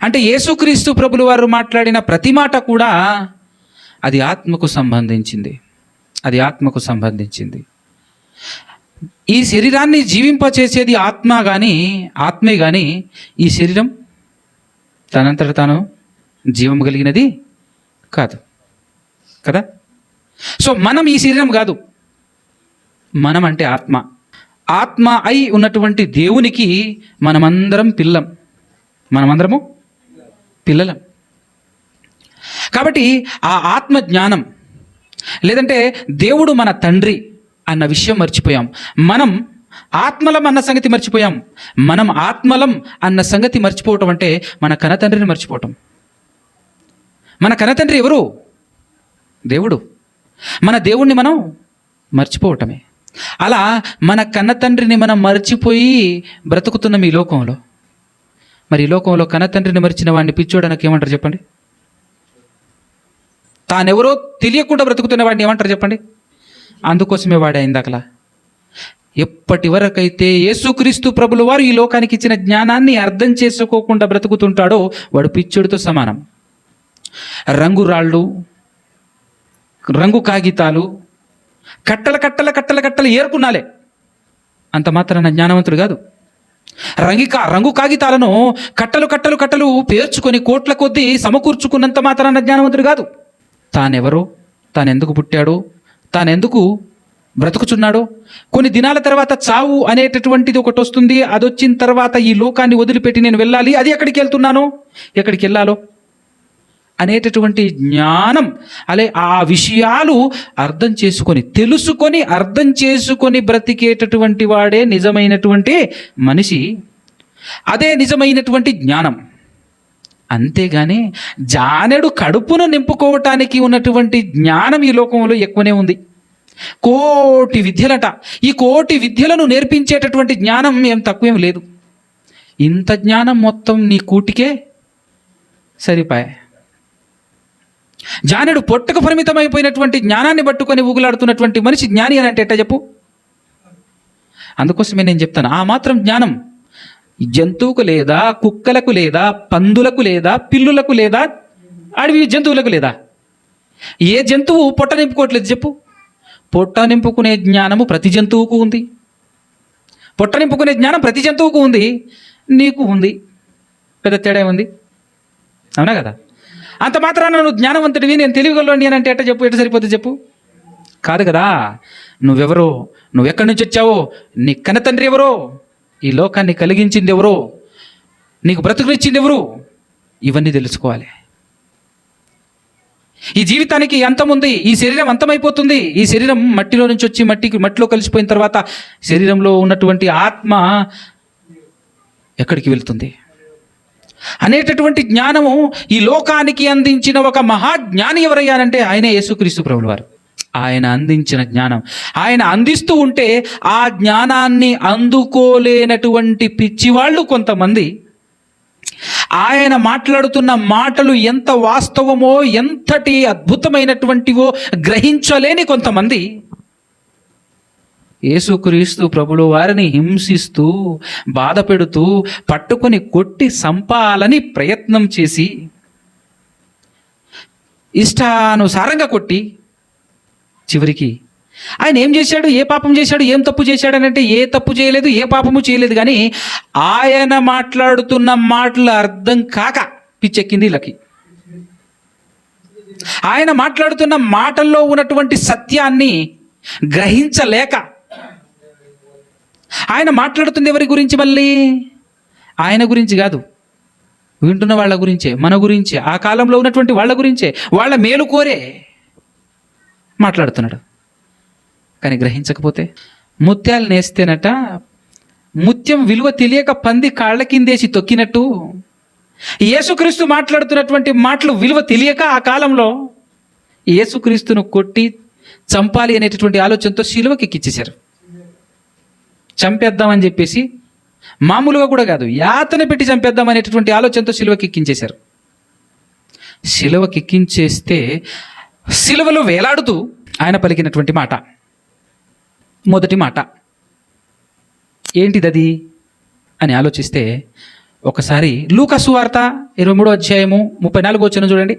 అంటే యేసుక్రీస్తు ప్రభుల వారు మాట్లాడిన ప్రతి మాట కూడా అది ఆత్మకు సంబంధించింది, అది ఆత్మకు సంబంధించింది. ఈ శరీరాన్ని జీవింపచేసేది ఆత్మే కానీ ఈ శరీరం తనంతట తాను జీవం కలిగినది కాదు కదా. సో మనం ఈ శరీరం కాదు, మనం అంటే ఆత్మ అయి ఉన్నటువంటి దేవునికి మనమందరం మనమందరము పిల్లలం. కాబట్టి ఆ ఆత్మ జ్ఞానం, లేదంటే దేవుడు మన తండ్రి అన్న విషయం మర్చిపోయాం. మనం ఆత్మలం అన్న సంగతి మర్చిపోయాం. మనం ఆత్మలం అన్న సంగతి మర్చిపోవటం అంటే మన కనతండ్రిని మర్చిపోవటం. మన కనతండ్రి ఎవరు? దేవుడు. మన దేవుణ్ణి మనం మర్చిపోవటమే. అలా మన కన్నతండ్రిని మనం మర్చిపోయి బ్రతుకుతున్నాం ఈ లోకంలో. మరి ఈ లోకంలో కన్నతండ్రిని మర్చిన వాడిని పిచ్చోడనకి ఏమంటారు చెప్పండి? తానెవరో తెలియకుండా బ్రతుకుతున్న వాడిని ఏమంటారు చెప్పండి? అందుకోసమే వాడే ఇందాకలా, ఎప్పటి వరకైతే యేసుక్రీస్తు ప్రభుల వారు ఈ లోకానికి ఇచ్చిన జ్ఞానాన్ని అర్థం చేసుకోకుండా బ్రతుకుతుంటాడో వాడు పిచ్చోడితో సమానం. రంగురాళ్ళు, రంగు కాగితాలు, కట్టలు ఏరుకున్నాలే, అంత మాత్రాన జ్ఞానవంతుడు కాదు. రంగు కాగితాలను కట్టలు పేర్చుకొని కోట్ల కొద్దీ సమకూర్చుకున్నంత మాత్రాన జ్ఞానవంతుడు కాదు. తానెవరో, తానెందుకు పుట్టాడో, తానెందుకు బ్రతుకుచున్నాడో, కొన్ని దినాల తర్వాత చావు అనేటటువంటిది ఒకటి వస్తుంది. అది వచ్చిన తర్వాత ఈ లోకాన్ని వదిలిపెట్టి నేను వెళ్ళాలి, అది ఎక్కడికి వెళ్తున్నానో, ఎక్కడికి వెళ్ళాలో అనేటటువంటి జ్ఞానం, అలే ఆ విషయాలు తెలుసుకొని అర్థం చేసుకొని బ్రతికేటటువంటి వాడే నిజమైనటువంటి మనిషి. అదే నిజమైనటువంటి జ్ఞానం. అంతేగాని జానెడు కడుపును నింపుకోవటానికి ఉన్నటువంటి జ్ఞానం ఈ లోకంలో ఎక్కువనే ఉంది. కోటి విద్యలట. ఈ కోటి విద్యలను నేర్పించేటటువంటి జ్ఞానం ఏం తక్కువేం లేదు. ఇంత జ్ఞానం మొత్తం నీ కూటికే సరిపాయే. జానెడు పొట్టకు పరిమితమైపోయినటువంటి జ్ఞానాన్ని పట్టుకొని ఊగులాడుతున్నటువంటి మనిషి జ్ఞాని అని అంటే ఎట్టా చెప్పు? అందుకోసమే నేను చెప్తాను, ఆ మాత్రం జ్ఞానం జంతువుకు లేదా, కుక్కలకు లేదా, పందులకు లేదా, పిల్లులకు లేదా, అడవి జంతువులకు లేదా? ఏ జంతువు పొట్ట నింపుకోవట్లేదు చెప్పు? పొట్ట నింపుకునే జ్ఞానము ప్రతి జంతువుకు ఉంది. పొట్ట నింపుకునే జ్ఞానం ప్రతి జంతువుకు ఉంది, నీకు ఉంది. పెద్ద తేడా ఉంది, అవునా కదా? అంత మాత్రాన నువ్వు జ్ఞానవంతుడివి, నేను తెలియగలను అని అంటే ఎట్ట చెప్పు? ఎట్ట సరిపోతుంది చెప్పు? కాదు కదా. నువ్వెవరో, నువ్వెక్కడి నుంచి వచ్చావో, నీ కన్నతండ్రి ఎవరో, ఈ లోకాన్ని కలిగించింది ఎవరో, నీకు బ్రతుకునిచ్చింది ఎవరు, ఇవన్నీ తెలుసుకోవాలి. ఈ జీవితానికి అంతం ఉంది. ఈ శరీరం అంతమైపోతుంది. ఈ శరీరం మట్టిలో నుంచి వచ్చి మట్టిలో కలిసిపోయిన తర్వాత శరీరంలో ఉన్నటువంటి ఆత్మ ఎక్కడికి వెళ్తుంది అనేటటువంటి జ్ఞానము ఈ లోకానికి అందించిన ఒక మహాజ్ఞాని ఎవరయ్యారంటే ఆయనే యేసుక్రీస్తు ప్రభుల వారు. ఆయన అందించిన జ్ఞానం, ఆయన అందిస్తూ ఉంటే ఆ జ్ఞానాన్ని అందుకోలేనటువంటి పిచ్చివాళ్ళు కొంతమంది, ఆయన మాట్లాడుతున్న మాటలు ఎంత వాస్తవమో, ఎంతటి అద్భుతమైనటువంటివో గ్రహించలేని కొంతమంది యేసుక్రీస్తు ప్రభుల వారిని హింసిస్తూ, బాధ పెడుతూ, పట్టుకొని కొట్టి సంపాలని ప్రయత్నం చేసి, ఇష్టానుసారంగా కొట్టి, చివరికి ఆయన ఏం చేశాడు, ఏ పాపం చేశాడు, ఏం తప్పు చేశాడనంటే ఏ తప్పు చేయలేదు, ఏ పాపము చేయలేదు. కానీ ఆయన మాట్లాడుతున్న మాటలు అర్థం కాక పిచ్చెక్కింది వీళ్ళకి. ఆయన మాట్లాడుతున్న మాటల్లో ఉన్నటువంటి సత్యాన్ని గ్రహించలేక, ఆయన మాట్లాడుతుంది ఎవరి గురించి? మళ్ళీ ఆయన గురించి కాదు, వింటున్న వాళ్ళ గురించే, మన గురించే, ఆ కాలంలో ఉన్నటువంటి వాళ్ళ గురించే, వాళ్ళ మేలు కోరే. మాట్లాడుతున్నాడు. కానీ గ్రహించకపోతే, ముత్యాలు నేస్తేనట ముత్యం విలువ తెలియక పంది కాళ్ళ కిందేసి తొక్కినట్టు యేసుక్రీస్తు మాట్లాడుతున్నటువంటి మాటలు విలువ తెలియక ఆ కాలంలో యేసుక్రీస్తును కొట్టి చంపాలి అనేటటువంటి ఆలోచనతో శిలువకి ఎక్కించేశారు. చంపేద్దామని చెప్పేసి, మామూలుగా కూడా కాదు, యాతన పెట్టి చంపేద్దాం అనేటటువంటి ఆలోచనతో శిలువకి ఎక్కించేశారు. శిలువకి ఎక్కించేస్తే శిలువలో వేలాడుతూ ఆయన పలికినటువంటి మాట, మొదటి మాట ఏంటిదది అని ఆలోచిస్తే, ఒకసారి లూకా సువార్త 23వ అధ్యాయము 34వ వచనం చూడండి.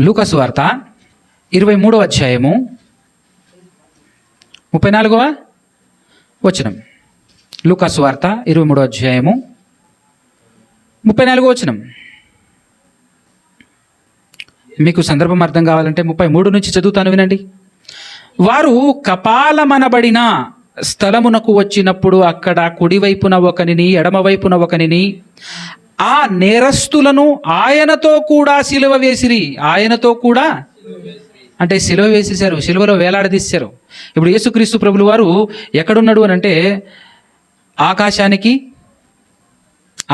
లూకా సువార్త 23వ అధ్యాయము 34వ వచనం. లూకా సువార్త 23వ అధ్యాయము 34వ వచనం. మీకు సందర్భం అర్థం కావాలంటే 33 నుంచి చదువుతాను, వినండి. వారు కపాలమనబడిన స్థలమునకు వచ్చినప్పుడు అక్కడ కుడివైపున ఒకనిని ఎడమవైపున ఒకనిని ఆ నేరస్తులను ఆయనతో కూడా సిలువ వేసిరి. ఆయనతో కూడా అంటే సిలువ వేసేశారు, సిలువలో వేలాడదీశారు. ఇప్పుడు యేసుక్రీస్తు ప్రభులు వారు ఎక్కడున్నాడు అని అంటే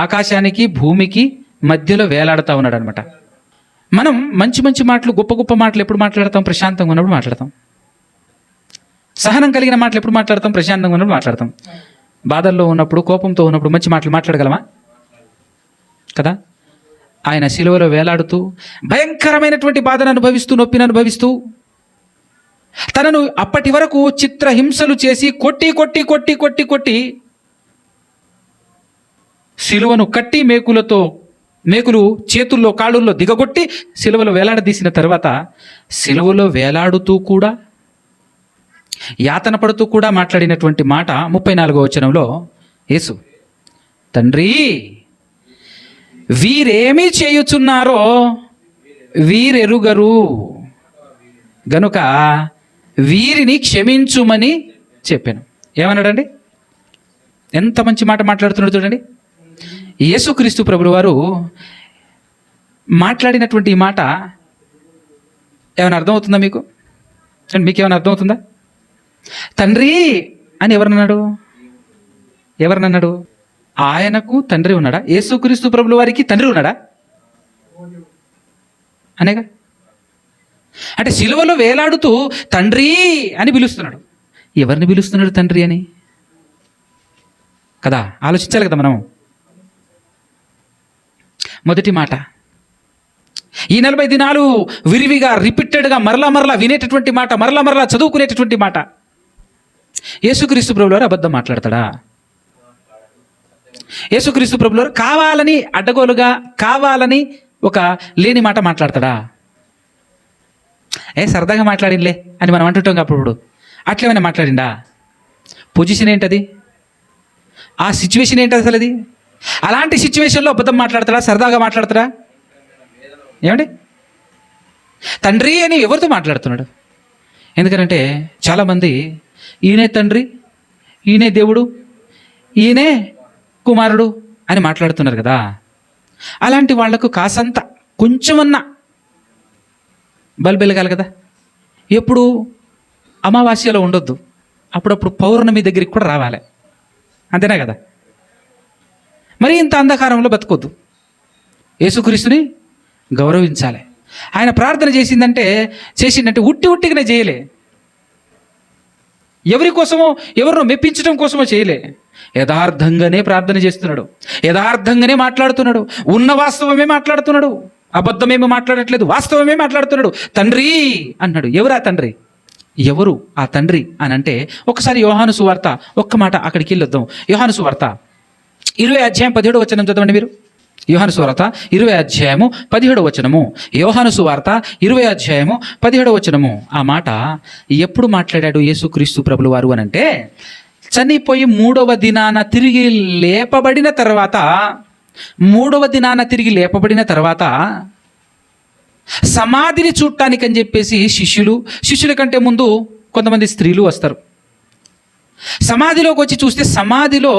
ఆకాశానికి భూమికి మధ్యలో వేలాడుతూ ఉన్నాడు అనమాట. మనం మంచి మంచి మాటలు, గొప్ప గొప్ప మాటలు ఎప్పుడు మాట్లాడతాం? ప్రశాంతంగా ఉన్నప్పుడు మాట్లాడతాం. సహనం కలిగిన మాటలు ఎప్పుడు మాట్లాడతాం? ప్రశాంతంగా ఉన్నప్పుడు మాట్లాడతాం. బాధల్లో ఉన్నప్పుడు, కోపంతో ఉన్నప్పుడు మంచి మాటలు మాట్లాడగలమా? కదా. ఆయన శిలువలో వేలాడుతూ భయంకరమైనటువంటి బాధను అనుభవిస్తూ, నొప్పిని అనుభవిస్తూ, తనను అప్పటి వరకు చిత్రహింసలు చేసి కొట్టి కొట్టి కొట్టి కొట్టి కొట్టి శిలువను కట్టి మేకులు చేతుల్లో కాళ్ళుల్లో దిగగొట్టి శిలువలో వేలాడదీసిన తర్వాత శిలువలో వేలాడుతూ కూడా, యాతన పడుతూ కూడా మాట్లాడినటువంటి మాట 34వ వచనంలో యేసు, తండ్రి వీరేమి చేయుచున్నారో వీరెరుగరు గనుక వీరిని క్షమించుమని చెప్పాను. ఏమన్నాడండి? ఎంత మంచి మాట మాట్లాడుతున్నాడు చూడండి. యేసుక్రీస్తు ప్రభువు వారు మాట్లాడినటువంటి ఈ మాట ఏమైనా అర్థమవుతుందా మీకు? మీకేమైనా అర్థమవుతుందా? తండ్రి అని ఎవరినన్నాడు? ఆయనకు తండ్రి ఉన్నాడా? యేసుక్రీస్తు ప్రభుల వారికి తండ్రి ఉన్నాడా? అనేగా. అంటే సిలువలో వేలాడుతూ తండ్రి అని పిలుస్తున్నాడు. ఎవరిని పిలుస్తున్నాడు తండ్రి అని? కదా, ఆలోచించాలి కదా మనం. మొదటి మాట, ఈ 40 దినాలు విరివిగా రిపీటెడ్గా మరలా వినేటటువంటి మాట, మరలా చదువుకునేటటువంటి మాట. యేసుక్రీస్తు ప్రభుల వారు అబద్ధం మాట్లాడతాడా? యేసుక్రీస్తు ప్రభుల వారు కావాలని అడ్డగోలుగా, కావాలని ఒక లేని మాట మాట్లాడతాడా? సరదాగా మాట్లాడినలే అని మనం అంటుంటాం అప్పుడు. అట్లేమైనా మాట్లాడిండా? పొజిషన్ ఏంటది? ఆ సిచ్యువేషన్ ఏంటి అసలు? అది అలాంటి సిచ్యువేషన్లో అబద్ధం మాట్లాడతాడా? సరదాగా మాట్లాడతాడా? ఏమండి? తండ్రి అని ఎవరితో మాట్లాడుతున్నాడు? ఎందుకంటే చాలామంది ఈయనే తండ్రి, ఈయనే దేవుడు, ఈయనే కుమారుడు అని మాట్లాడుతున్నారు కదా. అలాంటి వాళ్లకు కాసంత కొంచెమన్నా బల్బెలగాలి కదా. ఎప్పుడు అమావాస్యలో ఉండొద్దు, అప్పుడప్పుడు పౌర్ణమి దగ్గరికి కూడా రావాలి. అంతేనా కదా? మరి ఇంత అంధకారంలో బతకొద్దు. యేసుక్రీస్తుని గౌరవించాలి. ఆయన ప్రార్థన చేసిందంటే ఉట్టిగానే చేయలే. ఎవరి కోసమో, ఎవరినో మెప్పించడం కోసమో చేయలే. యథార్థంగానే ప్రార్థన చేస్తున్నాడు, యథార్థంగానే మాట్లాడుతున్నాడు, ఉన్న వాస్తవమే మాట్లాడుతున్నాడు, అబద్ధమేమో మాట్లాడట్లేదు, వాస్తవమే మాట్లాడుతున్నాడు. తండ్రి అన్నాడు. ఎవరా తండ్రి? ఎవరు ఆ తండ్రి అని అంటే, ఒకసారి యోహాను సువార్త, ఒక్క మాట అక్కడికి వెళ్ళొద్దాం. యోహాను సువార్త 20వ అధ్యాయం 17వ వచనం చదవండి మీరు. యోహాను సువార్త 20వ అధ్యాయము 17వ వచనము. యోహాను సువార్త 20వ అధ్యాయము 17వ వచనము. ఆ మాట ఎప్పుడు మాట్లాడాడు యేసుక్రీస్తు ప్రభుల వారు అని అంటే, చనిపోయి 3వ దినాన తిరిగి లేపబడిన తర్వాత సమాధిని చూడటానికని చెప్పేసి శిష్యుల కంటే ముందు కొంతమంది స్త్రీలు వస్తారు. సమాధిలోకి వచ్చి చూస్తే సమాధిలో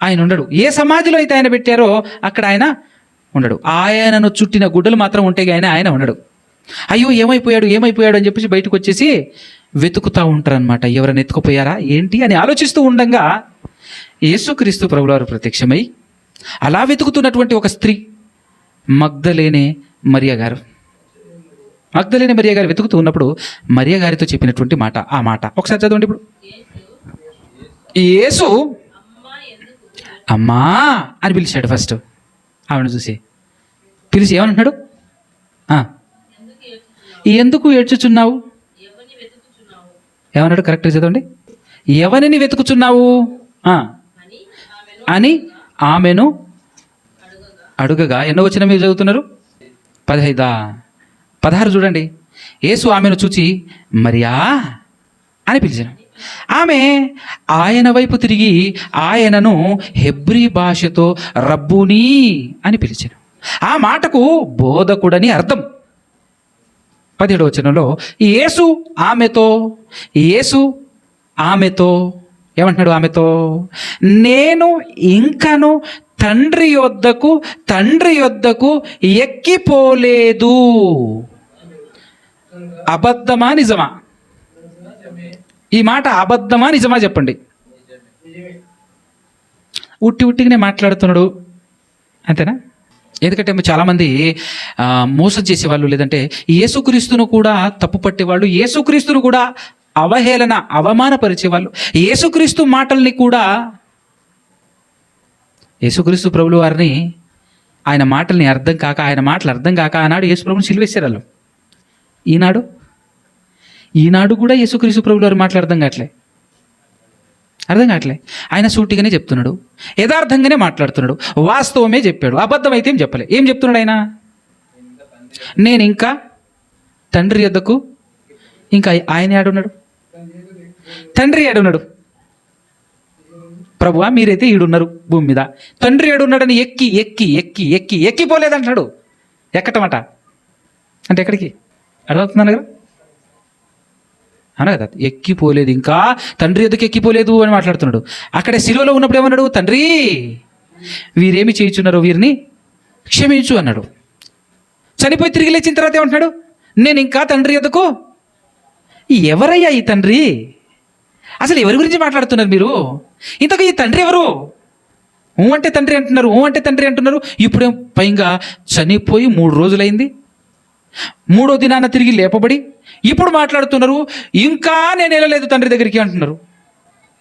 ఆయన ఉండడు. ఏ సమాధిలో అయితే ఆయన పెట్టారో అక్కడ ఆయన ఉండడు. ఆయనను చుట్టిన గుడ్డలు మాత్రం ఉంటే ఆయన ఉండడు. అయ్యో ఏమైపోయాడు అని చెప్పేసి బయటకు వచ్చేసి వెతుకుతూ ఉంటారనమాట. ఎవరైనా ఎత్తుకుపోయారా ఏంటి అని ఆలోచిస్తూ ఉండగా యేసుక్రీస్తు ప్రభువారు ప్రత్యక్షమై అలా వెతుకుతున్నటువంటి ఒక స్త్రీ మగ్దలేనే మరియ గారు వెతుకుతూ ఉన్నప్పుడు మరియ గారితో చెప్పినటువంటి మాట, ఆ మాట ఒకసారి చదవండి. ఇప్పుడు యేసు అమ్మా అని పిలిచాడు. ఫస్ట్ ఆవిడ చూసి పిలిచి ఏమంటున్నాడు? ఎందుకు ఏడ్చుచున్నావు? ఏమన్నాడు? కరెక్ట్గా చదవండి. ఎవరిని వెతుకుచున్నావు అని ఆమెను అడుగగా, ఎన్నో వచనం మీరు చదువుతున్నారు? 16 చూడండి. యేసు ఆమెను చూచి మరియా అని పిలిచాను. ఆమె ఆయన వైపు తిరిగి ఆయనను హెబ్రీ భాషతో రబ్బూనీ అని పిలిచాను. ఆ మాటకు బోధకుడని అర్థం. 17వ వచనంలో యేసు ఆమెతో ఏమంటున్నాడు? ఆమెతో నేను ఇంకను తండ్రి యొద్దకు ఎక్కిపోలేదు. అబద్ధమా నిజమా? ఈ మాట అబద్ధమా నిజమా చెప్పండి. ఉట్టిగానే మాట్లాడుతున్నాడు అంతేనా? ఎందుకంటే చాలామంది మోసం చేసేవాళ్ళు, లేదంటే యేసుక్రీస్తును కూడా తప్పు పట్టేవాళ్ళు, యేసుక్రీస్తును కూడా అవమానపరిచేవాళ్ళు, యేసుక్రీస్తు మాటల్ని కూడా, యేసుక్రీస్తు ప్రభులు వారిని ఆయన మాటలు అర్థం కాక ఆనాడు యేసు ప్రభుని సిలువేశారు వాళ్ళు. ఈనాడు కూడా యేసుక్రీస్తు ప్రభులు వారి మాటలు అర్థం కావట్లే. ఆయన సూటిగానే చెప్తున్నాడు, యథార్థంగానే మాట్లాడుతున్నాడు, వాస్తవమే చెప్పాడు, అబద్ధం అయితే ఏం చెప్పలే. ఏం చెప్తున్నాడు ఆయన? నేను ఇంకా తండ్రి యొద్దకు, ఇంకా ఆయన ఏడున్నాడు? తండ్రి ఏడున్నాడు? ప్రభువా మీరైతే ఈడున్నారు భూమి మీద, తండ్రి ఏడున్నాడని ఎక్కిపోలేదంటాడు. ఎక్కటమాట అంటే ఎక్కడికి అర్థమవుతున్నాను కదా? అన కదా, ఎక్కిపోలేదు, ఇంకా తండ్రి ఎదుకు ఎక్కిపోలేదు అని మాట్లాడుతున్నాడు. అక్కడ శిలువలో ఉన్నప్పుడు ఏమన్నాడు? తండ్రి వీరేమి చేయుచున్నారో వీరిని క్షమించు అన్నాడు. చనిపోయి తిరిగి లేచిన తర్వాత ఏమంటున్నాడు? నేను ఇంకా తండ్రి ఎదుకు. ఎవరయ్యా ఈ తండ్రి? అసలు ఎవరి గురించి మాట్లాడుతున్నారు మీరు? ఇంతకు ఈ తండ్రి ఎవరు? అంటే తండ్రి అంటున్నారు. ఇప్పుడేం పైగా చనిపోయి 3 రోజులైంది, 3వ దినాన తిరిగి లేపబడి ఇప్పుడు మాట్లాడుతున్నారు. ఇంకా నేను వెళ్ళలేదు తండ్రి దగ్గరికి అంటున్నారు.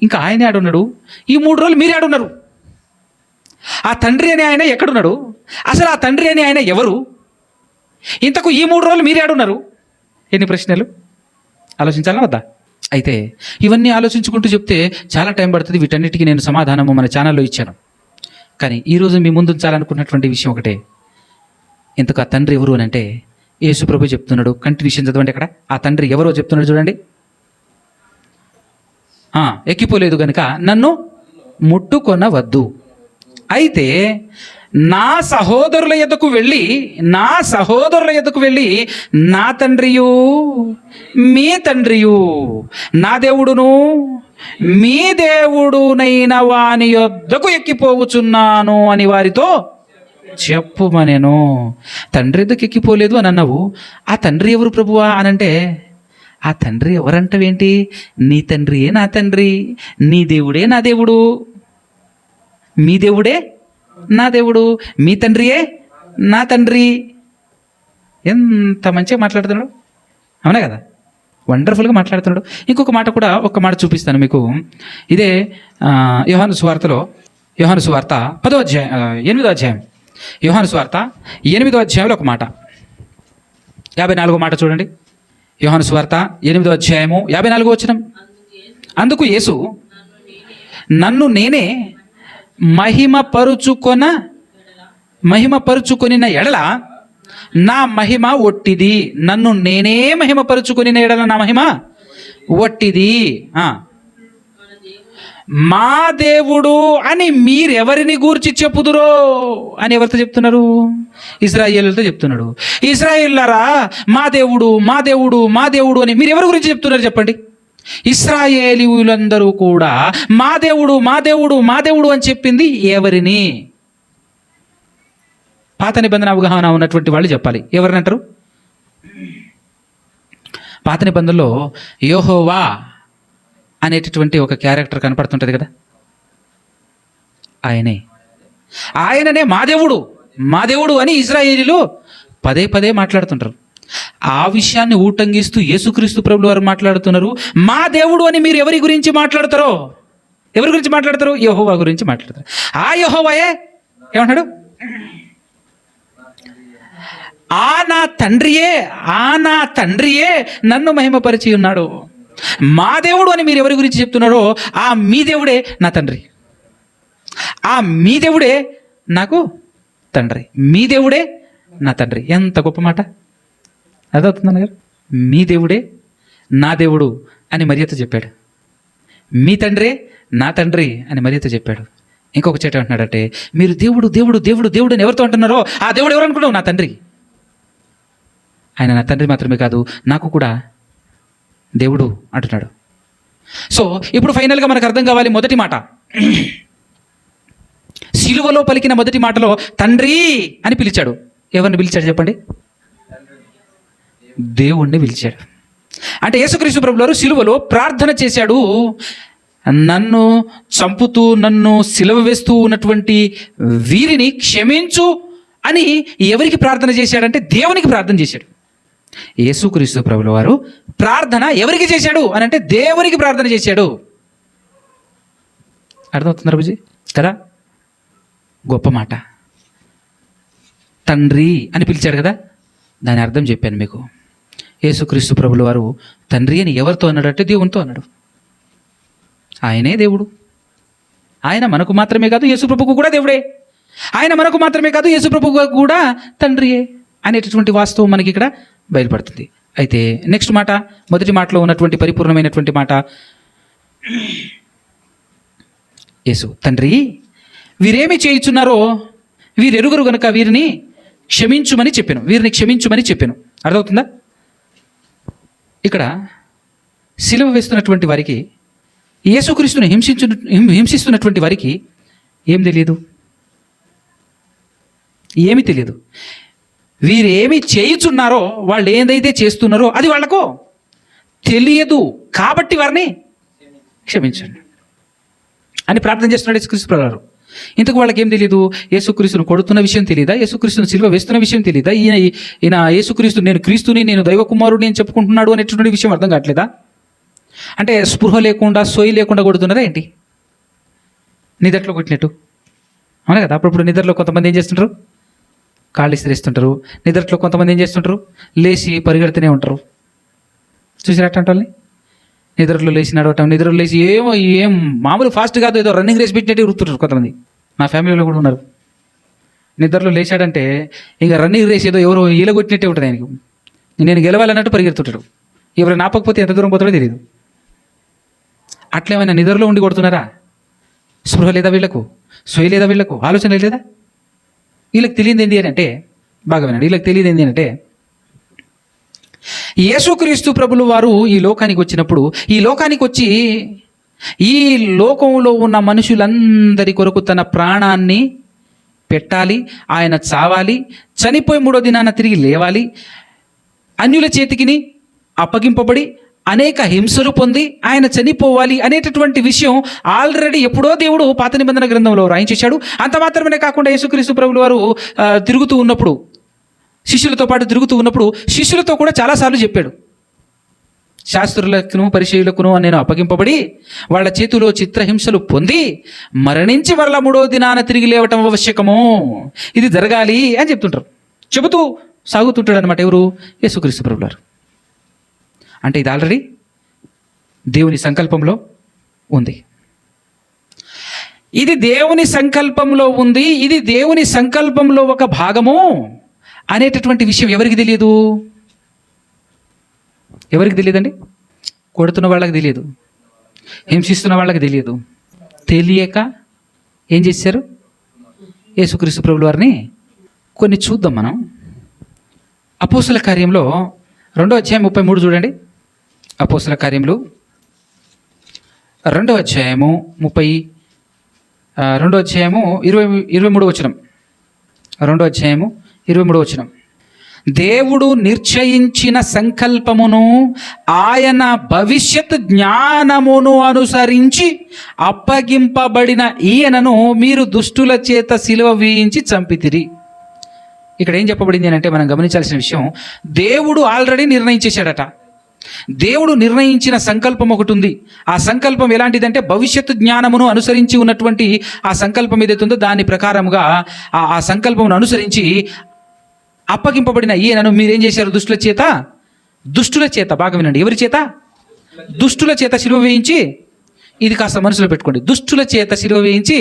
ఇంకా ఆయన ఆడున్నాడు? ఈ 3 రోజులు మీరు ఆడున్నారు? ఆ తండ్రి అని ఆయన ఎక్కడున్నాడు? అసలు ఆ తండ్రి అని ఆయన ఎవరు? ఇంతకు ఈ 3 రోజులు మీరు ఆడున్నారు? ఎన్ని ప్రశ్నలు ఆలోచించాలా వద్దా? అయితే ఇవన్నీ ఆలోచించుకుంటూ చెప్తే చాలా టైం పడుతుంది. వీటన్నిటికీ నేను సమాధానము మన ఛానల్లో ఇచ్చాను. కానీ ఈరోజు మీ ముందు ఉంచాలనుకున్నటువంటి విషయం ఒకటే. ఇంతకు ఆ తండ్రి ఎవరు అని అంటే యేసు ప్రభు చెప్తున్నాడు. కంటిన్యూషన్ చదవండి. అక్కడ ఆ తండ్రి ఎవరో చెప్తున్నాడు చూడండి. ఎక్కిపోలేదు కనుక నన్ను ముట్టుకొనవద్దు. అయితే నా సహోదరుల ఎద్దకు వెళ్ళి నా తండ్రియు మీ తండ్రియు, నా దేవుడును మీ దేవుడునైన వాని యొద్దకు ఎక్కిపోవచ్చున్నాను అని వారితో చెప్పుమనెను. తండ్రి ఎద్దకు ఎక్కిపోలేదు అని అన్నావు. ఆ తండ్రి ఎవరు ప్రభువా అనంటే, ఆ తండ్రి ఎవరంటావేంటి? నీ తండ్రియే నా తండ్రి, నీ దేవుడే నా దేవుడు, మీ దేవుడే నా దేవుడు, మీ తండ్రియే నా తండ్రి. ఎంత మంచిగా మాట్లాడుతున్నాడు, అవునా కదా? వండర్ఫుల్గా మాట్లాడుతున్నాడు. ఇంకొక మాట కూడా, ఒక మాట చూపిస్తాను మీకు. ఇదే యోహాను సువార్తలో, యోహాను సువార్త 8వ అధ్యాయం, యోహాను సువార్త 8వ అధ్యాయంలో ఒక మాట, 54వ మాట చూడండి. యోహాను సువార్త 8వ అధ్యాయము 54వ వచనం. అందుకు యేసు నన్ను నేనే మహిమపరుచుకొనిన ఎడల నా మహిమ ఒట్టిది. నన్ను నేనే మహిమపరుచుకొనిన ఎడల నా మహిమ ఒట్టిది. మా దేవుడు అని మీరెవరిని గూర్చి చెప్పుదురో అని ఎవరితో చెప్తున్నారు? ఇశ్రాయేలులతో చెప్తున్నాడు. ఇశ్రాయేలులారా మా దేవుడు మా దేవుడు మా దేవుడు అని మీరు ఎవరి గురించి చెప్తున్నారు చెప్పండి? ఇశ్రాయేలీయులందరూ కూడా మా దేవుడు మా దేవుడు మా దేవుడు అని చెప్పింది ఎవరిని? పాత నిబంధన అవగాహన ఉన్నటువంటి వాళ్ళు చెప్పాలి. ఎవరిని అంటారు? పాత నిబంధనలో యెహోవా అనేటటువంటి ఒక క్యారెక్టర్ కనపడుతుంటుంది కదా, ఆయననే మా దేవుడు అని ఇశ్రాయేలీలు పదే పదే మాట్లాడుతుంటారు. ఆ విషయాన్ని ఊటంగిస్తూ యేసుక్రీస్తు ప్రభులు వారు మాట్లాడుతున్నారు. మా దేవుడు అని మీరు ఎవరి గురించి మాట్లాడతారో, యెహోవా గురించి మాట్లాడతారు. ఆ యెహోవాయే ఏమంటాడు? ఆ నా తండ్రియే నన్ను మహిమపరిచి ఉన్నాడు. మా దేవుడు అని మీరు ఎవరి గురించి చెప్తున్నారో ఆ మీ దేవుడే నా తండ్రి, ఆ మీ దేవుడే నాకు తండ్రి, మీ దేవుడే నా తండ్రి. ఎంత గొప్ప మాట! అదవుతుందన్న గారు, మీ దేవుడే నా దేవుడు అని మర్యాద చెప్పాడు. మీ తండ్రే నా తండ్రి అని మర్యాద చెప్పాడు. ఇంకొక చేట అంటున్నాడంటే, మీరు దేవుడు దేవుడు దేవుడు దేవుడు అని ఎవరితో అంటున్నారో ఆ దేవుడు ఎవరు అనుకున్నావు? నా తండ్రి. ఆయన నా తండ్రి మాత్రమే కాదు, నాకు కూడా దేవుడు అంటున్నాడు. సో ఇప్పుడు ఫైనల్గా మనకు అర్థం కావాలి మొదటి మాట. సిలువలో పలికిన మొదటి మాటలో తండ్రి అని పిలిచాడు. ఎవరిని పిలిచాడు చెప్పండి? దేవుణ్ణి పిలిచాడు. అంటే యేసుక్రీస్తు ప్రభువు వారు సిలువలో ప్రార్థన చేశాడు. నన్ను చంపుతూ నన్ను సిలువ వేస్తూ ఉన్నటువంటి వీరిని క్షమించు అని ఎవరికి ప్రార్థన చేశాడంటే దేవునికి ప్రార్థన చేశాడు. యేసుక్రీస్తు ప్రభువు వారు ప్రార్థన ఎవరికి చేశాడు అని అంటే దేవునికి ప్రార్థన చేశాడు. అర్థమవుతుందా బుజ్జి కదా? గొప్ప మాట. తండ్రి అని పిలిచాడు కదా, దాని అర్థం చెప్పాను మీకు. యేసుక్రీస్తు ప్రభుల వారు తండ్రి అని ఎవరితో అన్నాడు అంటే దేవునితో అన్నాడు. ఆయనే దేవుడు. ఆయన మనకు మాత్రమే కాదు యేసుప్రభుకు కూడా దేవుడే. ఆయన మనకు మాత్రమే కాదు యేసుప్రభుకు కూడా తండ్రియే అనేటటువంటి వాస్తవం మనకి ఇక్కడ బయలుపడుతుంది. అయితే నెక్స్ట్ మాట, మొదటి మాటలో ఉన్నటువంటి పరిపూర్ణమైనటువంటి మాట, యేసు తండ్రి వీరేమి చేయుచున్నారో వీరెరుగురు గనుక వీరిని క్షమించుమని చెప్పాను. అర్థమవుతుందా? ఇక్కడ సిలువ వేస్తున్నటువంటి వారికి, యేసుక్రీస్తుని హింసిస్తున్నటువంటి వారికి ఏమి తెలియదు. వీరేమి చేయుచున్నారో, వాళ్ళు ఏదైతే చేస్తున్నారో అది వాళ్లకు తెలియదు, కాబట్టి వారిని క్షమించండి అని ప్రార్థన చేస్తున్నాడు యేసుక్రీస్తు ప్రభువారు. ఇంతకు వాళ్ళకి ఏం తెలియదు? యేసుక్రీస్తును కొడుతున్న విషయం తెలియదా? యేసుక్రీస్తును సిలువ వేస్తున్న విషయం తెలియదా? ఈయన యేసుక్రీస్తు నేను క్రీస్తుని, నేను దైవ కుమారుడిని అని చెప్పుకుంటున్నాడు అనేటువంటి విషయం అర్థం కావట్లేదా? అంటే స్పృహ లేకుండా, సోయి లేకుండా కొడుతున్నారా ఏంటి? నిద్రలో కొట్టినట్టు. అవునా కదా? అప్పుడప్పుడు నిద్రలో కొంతమంది ఏం చేస్తుంటారు? కాళ్ళు ఇస్త్రీస్తుంటారు. నిద్రలో కొంతమంది ఏం చేస్తుంటారు? లేచి పరిగెడుతూనే ఉంటారు. చూసినట్టు వాళ్ళని నిద్రలో లేచి నడవటం, నిద్రలో లేచి ఏం మామూలు ఫాస్ట్ కాదు, ఏదో రన్నింగ్ రేస్ పెట్టినట్టు ఉరుకుతుంటారు కొంతమంది. మా ఫ్యామిలీలో కూడా ఉన్నారు. నిద్రలో లేచాడంటే ఇంకా రన్నింగ్ రేస్ ఏదో ఎవరో ఈలగొట్టినట్టే ఉంటుంది ఆయనకు. నేను గెలవాలన్నట్టు పరిగెడుతుంటాడు. ఎవరు నాపకపోతే ఎంత దూరం పోతాడో తెలియదు. అట్లేమైనా నిద్రలో ఉండి కొడుతున్నారా? స్పృహ లేదా వీళ్ళకు? సోయి లేదా వీళ్ళకు? ఆలోచన లేదా? వీళ్ళకి తెలియదు ఏంటి అని అంటే, బాగా వినండి, వీళ్ళకి తెలియదు ఏంటి అంటే, యేసుక్రీస్తు ప్రభులు వారు ఈ లోకానికి వచ్చినప్పుడు, ఈ లోకానికి వచ్చి ఈ లోకంలో ఉన్న మనుషులందరి కొరకు తన ప్రాణాన్ని పెట్టాలి, ఆయన చావాలి, చనిపోయి 3వ దినాన తిరిగి లేవాలి, అన్యుల చేతికిని అప్పగింపబడి అనేక హింసలు పొంది ఆయన చనిపోవాలి అనేటటువంటి విషయం ఆల్రెడీ ఎప్పుడో దేవుడు పాత నిబంధన గ్రంథంలో రాయించేశాడు. అంత మాత్రమే కాకుండా యేసుక్రీస్తు ప్రభులు వారు తిరుగుతూ ఉన్నప్పుడు, శిష్యులతో పాటు తిరుగుతూ ఉన్నప్పుడు శిష్యులతో కూడా చాలాసార్లు చెప్పాడు, శాస్త్రులకును పరిచయులకును నేను అప్పగింపబడి వాళ్ళ చేతిలో చిత్రహింసలు పొంది మరణించి మరల 3వ దినాన తిరిగి లేవటం ఆవశ్యకము, ఇది జరగాలి అని చెబుతూ సాగుతుంటాడు అనమాట. ఎవరు? యేసుక్రీస్తు ప్రభులు వారు. అంటే ఇది ఆల్రెడీ దేవుని సంకల్పంలో ఉంది. ఇది దేవుని సంకల్పంలో ఉంది, ఇది దేవుని సంకల్పంలో ఒక భాగము అనేటటువంటి విషయం ఎవరికి తెలియదు? ఎవరికి తెలియదండి? కొడుతున్న వాళ్ళకి తెలియదు, హింసిస్తున్న వాళ్ళకి తెలియదు. తెలియక ఏం చేశారు? యేసుక్రీస్తు ప్రభుల వారిని కొన్ని చూద్దాం మనం. అపోస్తుల కార్యంలో 2వ అధ్యాయం 33 చూడండి. అపోస్తుల కార్యములు 2వ అధ్యాయము 2వ అధ్యాయము 23వ వచనం. 2వ అధ్యాయము 23వ వచనం. దేవుడు నిశ్చయించిన సంకల్పమును ఆయన భవిష్యత్ జ్ఞానమును అనుసరించి అప్పగింపబడిన ఈయనను మీరు దుష్టుల చేత సిలువ వేయించి చంపితిరి. ఇక్కడ ఏం చెప్పబడింది అని అంటే మనం గమనించాల్సిన విషయం, దేవుడు ఆల్రెడీ నిర్ణయించేశాడట. దేవుడు నిర్ణయించిన సంకల్పం ఒకటి ఉంది. ఆ సంకల్పం ఎలాంటిదంటే భవిష్యత్తు జ్ఞానమును అనుసరించి ఉన్నటువంటి ఆ సంకల్పం ఏదైతుందో దాని ప్రకారముగా ఆ సంకల్పమును అనుసరించి అప్పగింపబడిన ఈయనను మీరేం చేశారు? దుష్టుల చేత బాగా వినండి, ఎవరి చేత? దుష్టుల చేత సిలువ వేయించి, ఇది కాస్త మనసులో పెట్టుకోండి, దుష్టుల చేత సిలువ వేయించి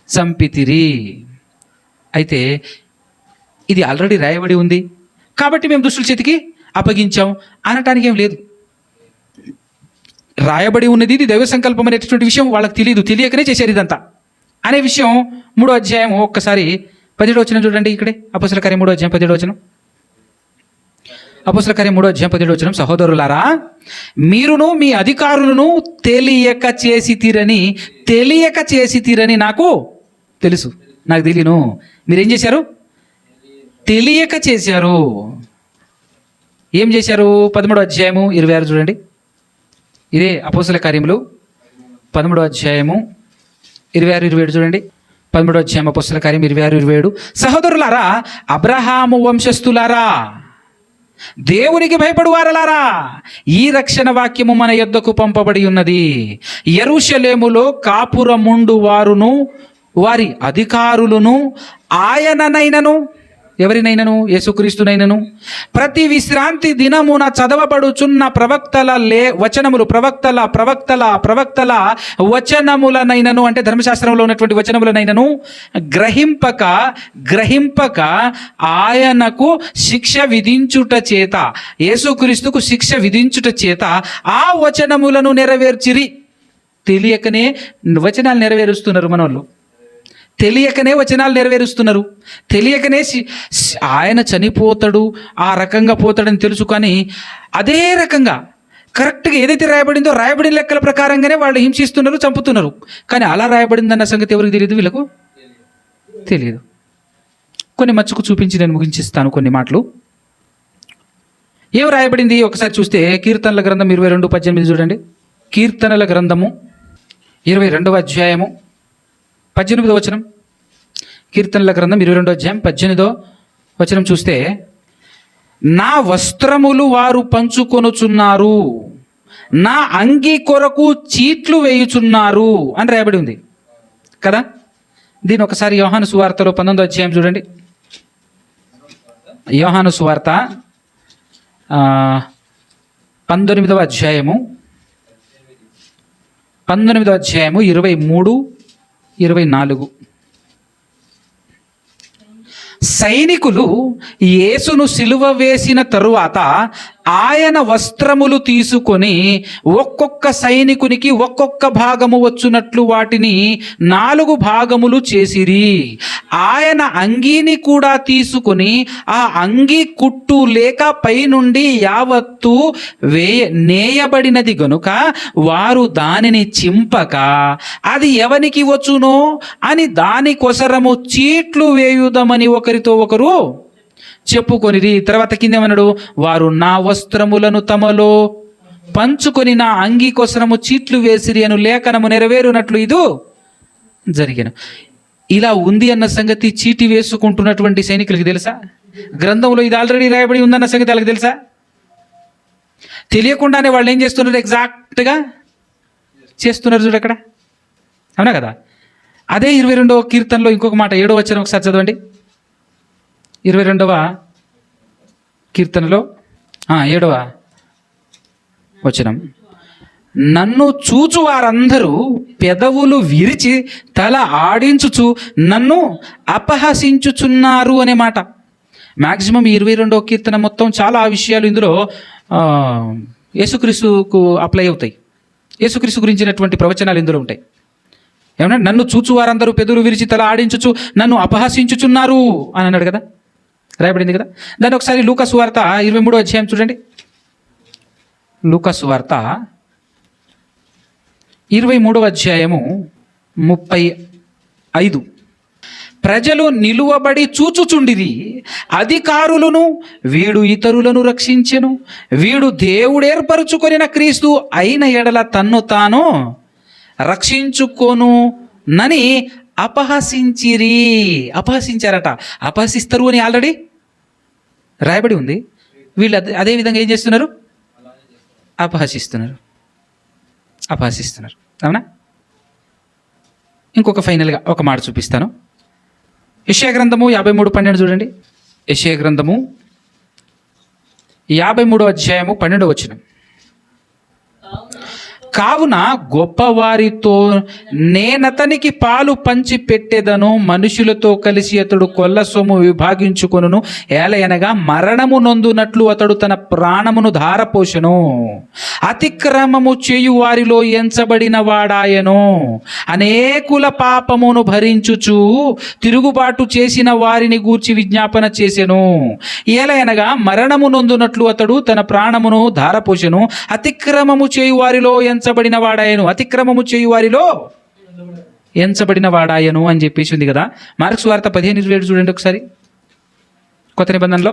చంపితిరి. అయితే ఇది ఆల్రెడీ రాయబడి ఉంది కాబట్టి మేము దుష్టుల చేతికి అప్పగించాం అనటానికి ఏం లేదు. రాయబడి ఉన్నది, ఇది దైవ సంకల్పం అనేటటువంటి విషయం వాళ్ళకి తెలియకనే చేశారు ఇదంతా అనే విషయం 3వ అధ్యాయం ఒక్కసారి 17వ వచనం చూడండి. ఇక్కడే అపోస్తల కార్యం 3వ అధ్యాయం 17వ వచనం. అపోస్తల కార్యం 3వ అధ్యాయం 17వ వచనం. సహోదరులారా, మీరును మీ అధికారులను తెలియక చేసితిరని నాకు తెలుసు. నాకు తెలియను, మీరేం చేశారు? తెలియక చేశారు. ఏం చేశారు? 13వ అధ్యాయము 26 చూడండి. ఇదే అపోస్తల కార్యములు 13వ అధ్యాయము 26-27 చూడండి. 13వ అధ్యాయం అపోస్తల కార్యం 26-27. సహోదరులారా, అబ్రహాము వంశస్థులారా, దేవునికి భయపడువారలారా, ఈ రక్షణ వాక్యము మన యొద్దకు పంపబడి ఉన్నది. యెరూషలేములో కాపురముండు వారును వారి అధికారులను ఆయననైనను, ఎవరినైనను? యేసుక్రీస్తునైనను ప్రతి విశ్రాంతి దినమున చదవబడుచున్న ప్రవక్తల వచనములనైనను, అంటే ధర్మశాస్త్రంలో ఉన్నటువంటి వచనములనైనను గ్రహింపక ఆయనకు శిక్ష విధించుట చేత, యేసుక్రీస్తుకు శిక్ష విధించుట చేత ఆ వచనములను నెరవేర్చిరి. తెలియకనే వచనాలు నెరవేరుస్తున్నారు మనోళ్ళు, తెలియకనే వచనాలు నెరవేరుస్తున్నారు. తెలియకనే ఆయన చనిపోతాడు, ఆ రకంగా పోతాడని తెలుసు, కానీ అదే రకంగా కరెక్ట్గా ఏదైతే రాయబడిందో రాయబడిన లెక్కల ప్రకారంగానే వాళ్ళు హింసిస్తున్నారు, చంపుతున్నారు. కానీ అలా రాయబడిందన్న సంగతి ఎవరికి తెలియదు? వీళ్ళకు తెలియదు. కొన్ని మచ్చుకు చూపించి నేను ముగించిస్తాను కొన్ని మాటలు. ఏం రాయబడింది ఒకసారి చూస్తే కీర్తనల గ్రంథం 22:18 చూడండి. కీర్తనల గ్రంథము 22వ అధ్యాయము 18వ వచనం. కీర్తనల గ్రంథం 22వ అధ్యాయం 18వ వచనం చూస్తే, నా వస్త్రములు వారు పంచుకొనుచున్నారు, నా అంగీ కొరకు చీట్లు వేయుచున్నారు అని రాయబడి ఉంది కదా. దీని ఒకసారి యోహాను సువార్తలో 19వ అధ్యాయం చూడండి. యోహాను సువార్త 19వ అధ్యాయము 23-24. సైనికులు యేసును సిలువ వేసిన తరువాత ఆయన వస్త్రములు తీసుకొని ఒక్కొక్క సైనికునికి ఒక్కొక్క భాగము వచ్చునట్లు వాటిని 4 భాగములు చేసిరి. ఆయన అంగీని కూడా తీసుకొని ఆ అంగీ కుట్టు లేక పైనుండి యావత్తు నేయబడినది గనుక వారు దానిని చింపక అది ఎవనికి వచ్చునో అని దానికొసరము చీట్లు వేయుదమని ఒకరితో ఒకరు చెప్పుకొనిరి. తర్వాత కిందేమన్నాడు? వారు నా వస్త్రములను తమలో పంచుకొని నా అంగీ కోసరము చీట్లు వేసిరి అను లేఖనము నెరవేరునట్లు ఇది జరిగాను. ఇలా ఉంది అన్న సంగతి చీటి వేసుకుంటున్నటువంటి సైనికులకి తెలుసా? గ్రంథంలో ఇది ఆల్రెడీ రాయబడి ఉందన్న సంగతి వాళ్ళకి తెలుసా? తెలియకుండానే వాళ్ళు ఏం చేస్తున్నారు? ఎగ్జాక్ట్గా చేస్తున్నారు. చూడు అక్కడ, అవునా కదా? అదే 22వ కీర్తనలో ఇంకొక మాట, 7వ వచనం ఒకసారి చదవండి. 22వ కీర్తనలో 7వ వచనం. నన్ను చూచు వారందరూ పెదవులు విరిచి తల ఆడించుచు నన్ను అపహసించుచున్నారు అనే మాట. మ్యాక్సిమం 22వ కీర్తన మొత్తం చాలా విషయాలు ఇందులో యేసుక్రీస్తుకు అప్లై అవుతాయి. యేసుక్రీస్తు గురించినటువంటి ప్రవచనాలు ఇందులో ఉంటాయి. ఏమన్నా? నన్ను చూచు వారందరూ పెదవులు విరిచి తల ఆడించుచు నన్ను అపహసించుచున్నారు అని అన్నాడు కదా, రాయబడింది కదా. దాన్ని ఒకసారి లూకా సువార్త 23వ అధ్యాయం చూడండి. లూకా సువార్త 23వ అధ్యాయము 35. ప్రజలు నిలువబడి చూచుచుండిరి. అధికారులను వీడు ఇతరులను రక్షించెను, వీడు దేవుడేర్పరుచుకొనిన క్రీస్తు అయిన ఎడల తన్ను తాను రక్షించుకొను నని అపహసించిరి. అపహసించారట. అపహసిస్తారు అని ఆల్రెడీ రాయబడి ఉంది. వీళ్ళు అదే విధంగా ఏం చేస్తున్నారు? అపహసిస్తున్నారు. అవునా? ఇంకొక ఫైనల్గా ఒక మాట చూపిస్తాను. యెషయా గ్రంథము 53:12 చూడండి. యెషయా గ్రంథము 53:12. కావున గొప్పవారితో నేనతనికి పాలు పంచి పెట్టెదను, మనుషులతో కలిసి అతడు కొల్ల సొమ్ము విభాగించుకొనును. ఏలయనగా మరణము నొందునట్లు అతడు తన ప్రాణమును ధారపోషెను. అతిక్రమము చేయు వారిలో ఎంచబడిన వాడాయను. అనేకుల పాపమును భరించుచు తిరుగుబాటు చేసిన వారిని గూర్చి విజ్ఞాపన చేసెను. ఏలయనగా మరణము నొందునట్లు అతడు తన ప్రాణమును ధారపోషెను. అతిక్రమము చేయు వారిలో ఎంచబడిన వాడాయను. అతిక్రమము చేయు వారిలో ఎంచబడిన వాడాయను అని చెప్పేసి ఉంది కదా. మార్కు సువార్త 15:27 చూడండి ఒకసారి. కొత్త నిబంధనలో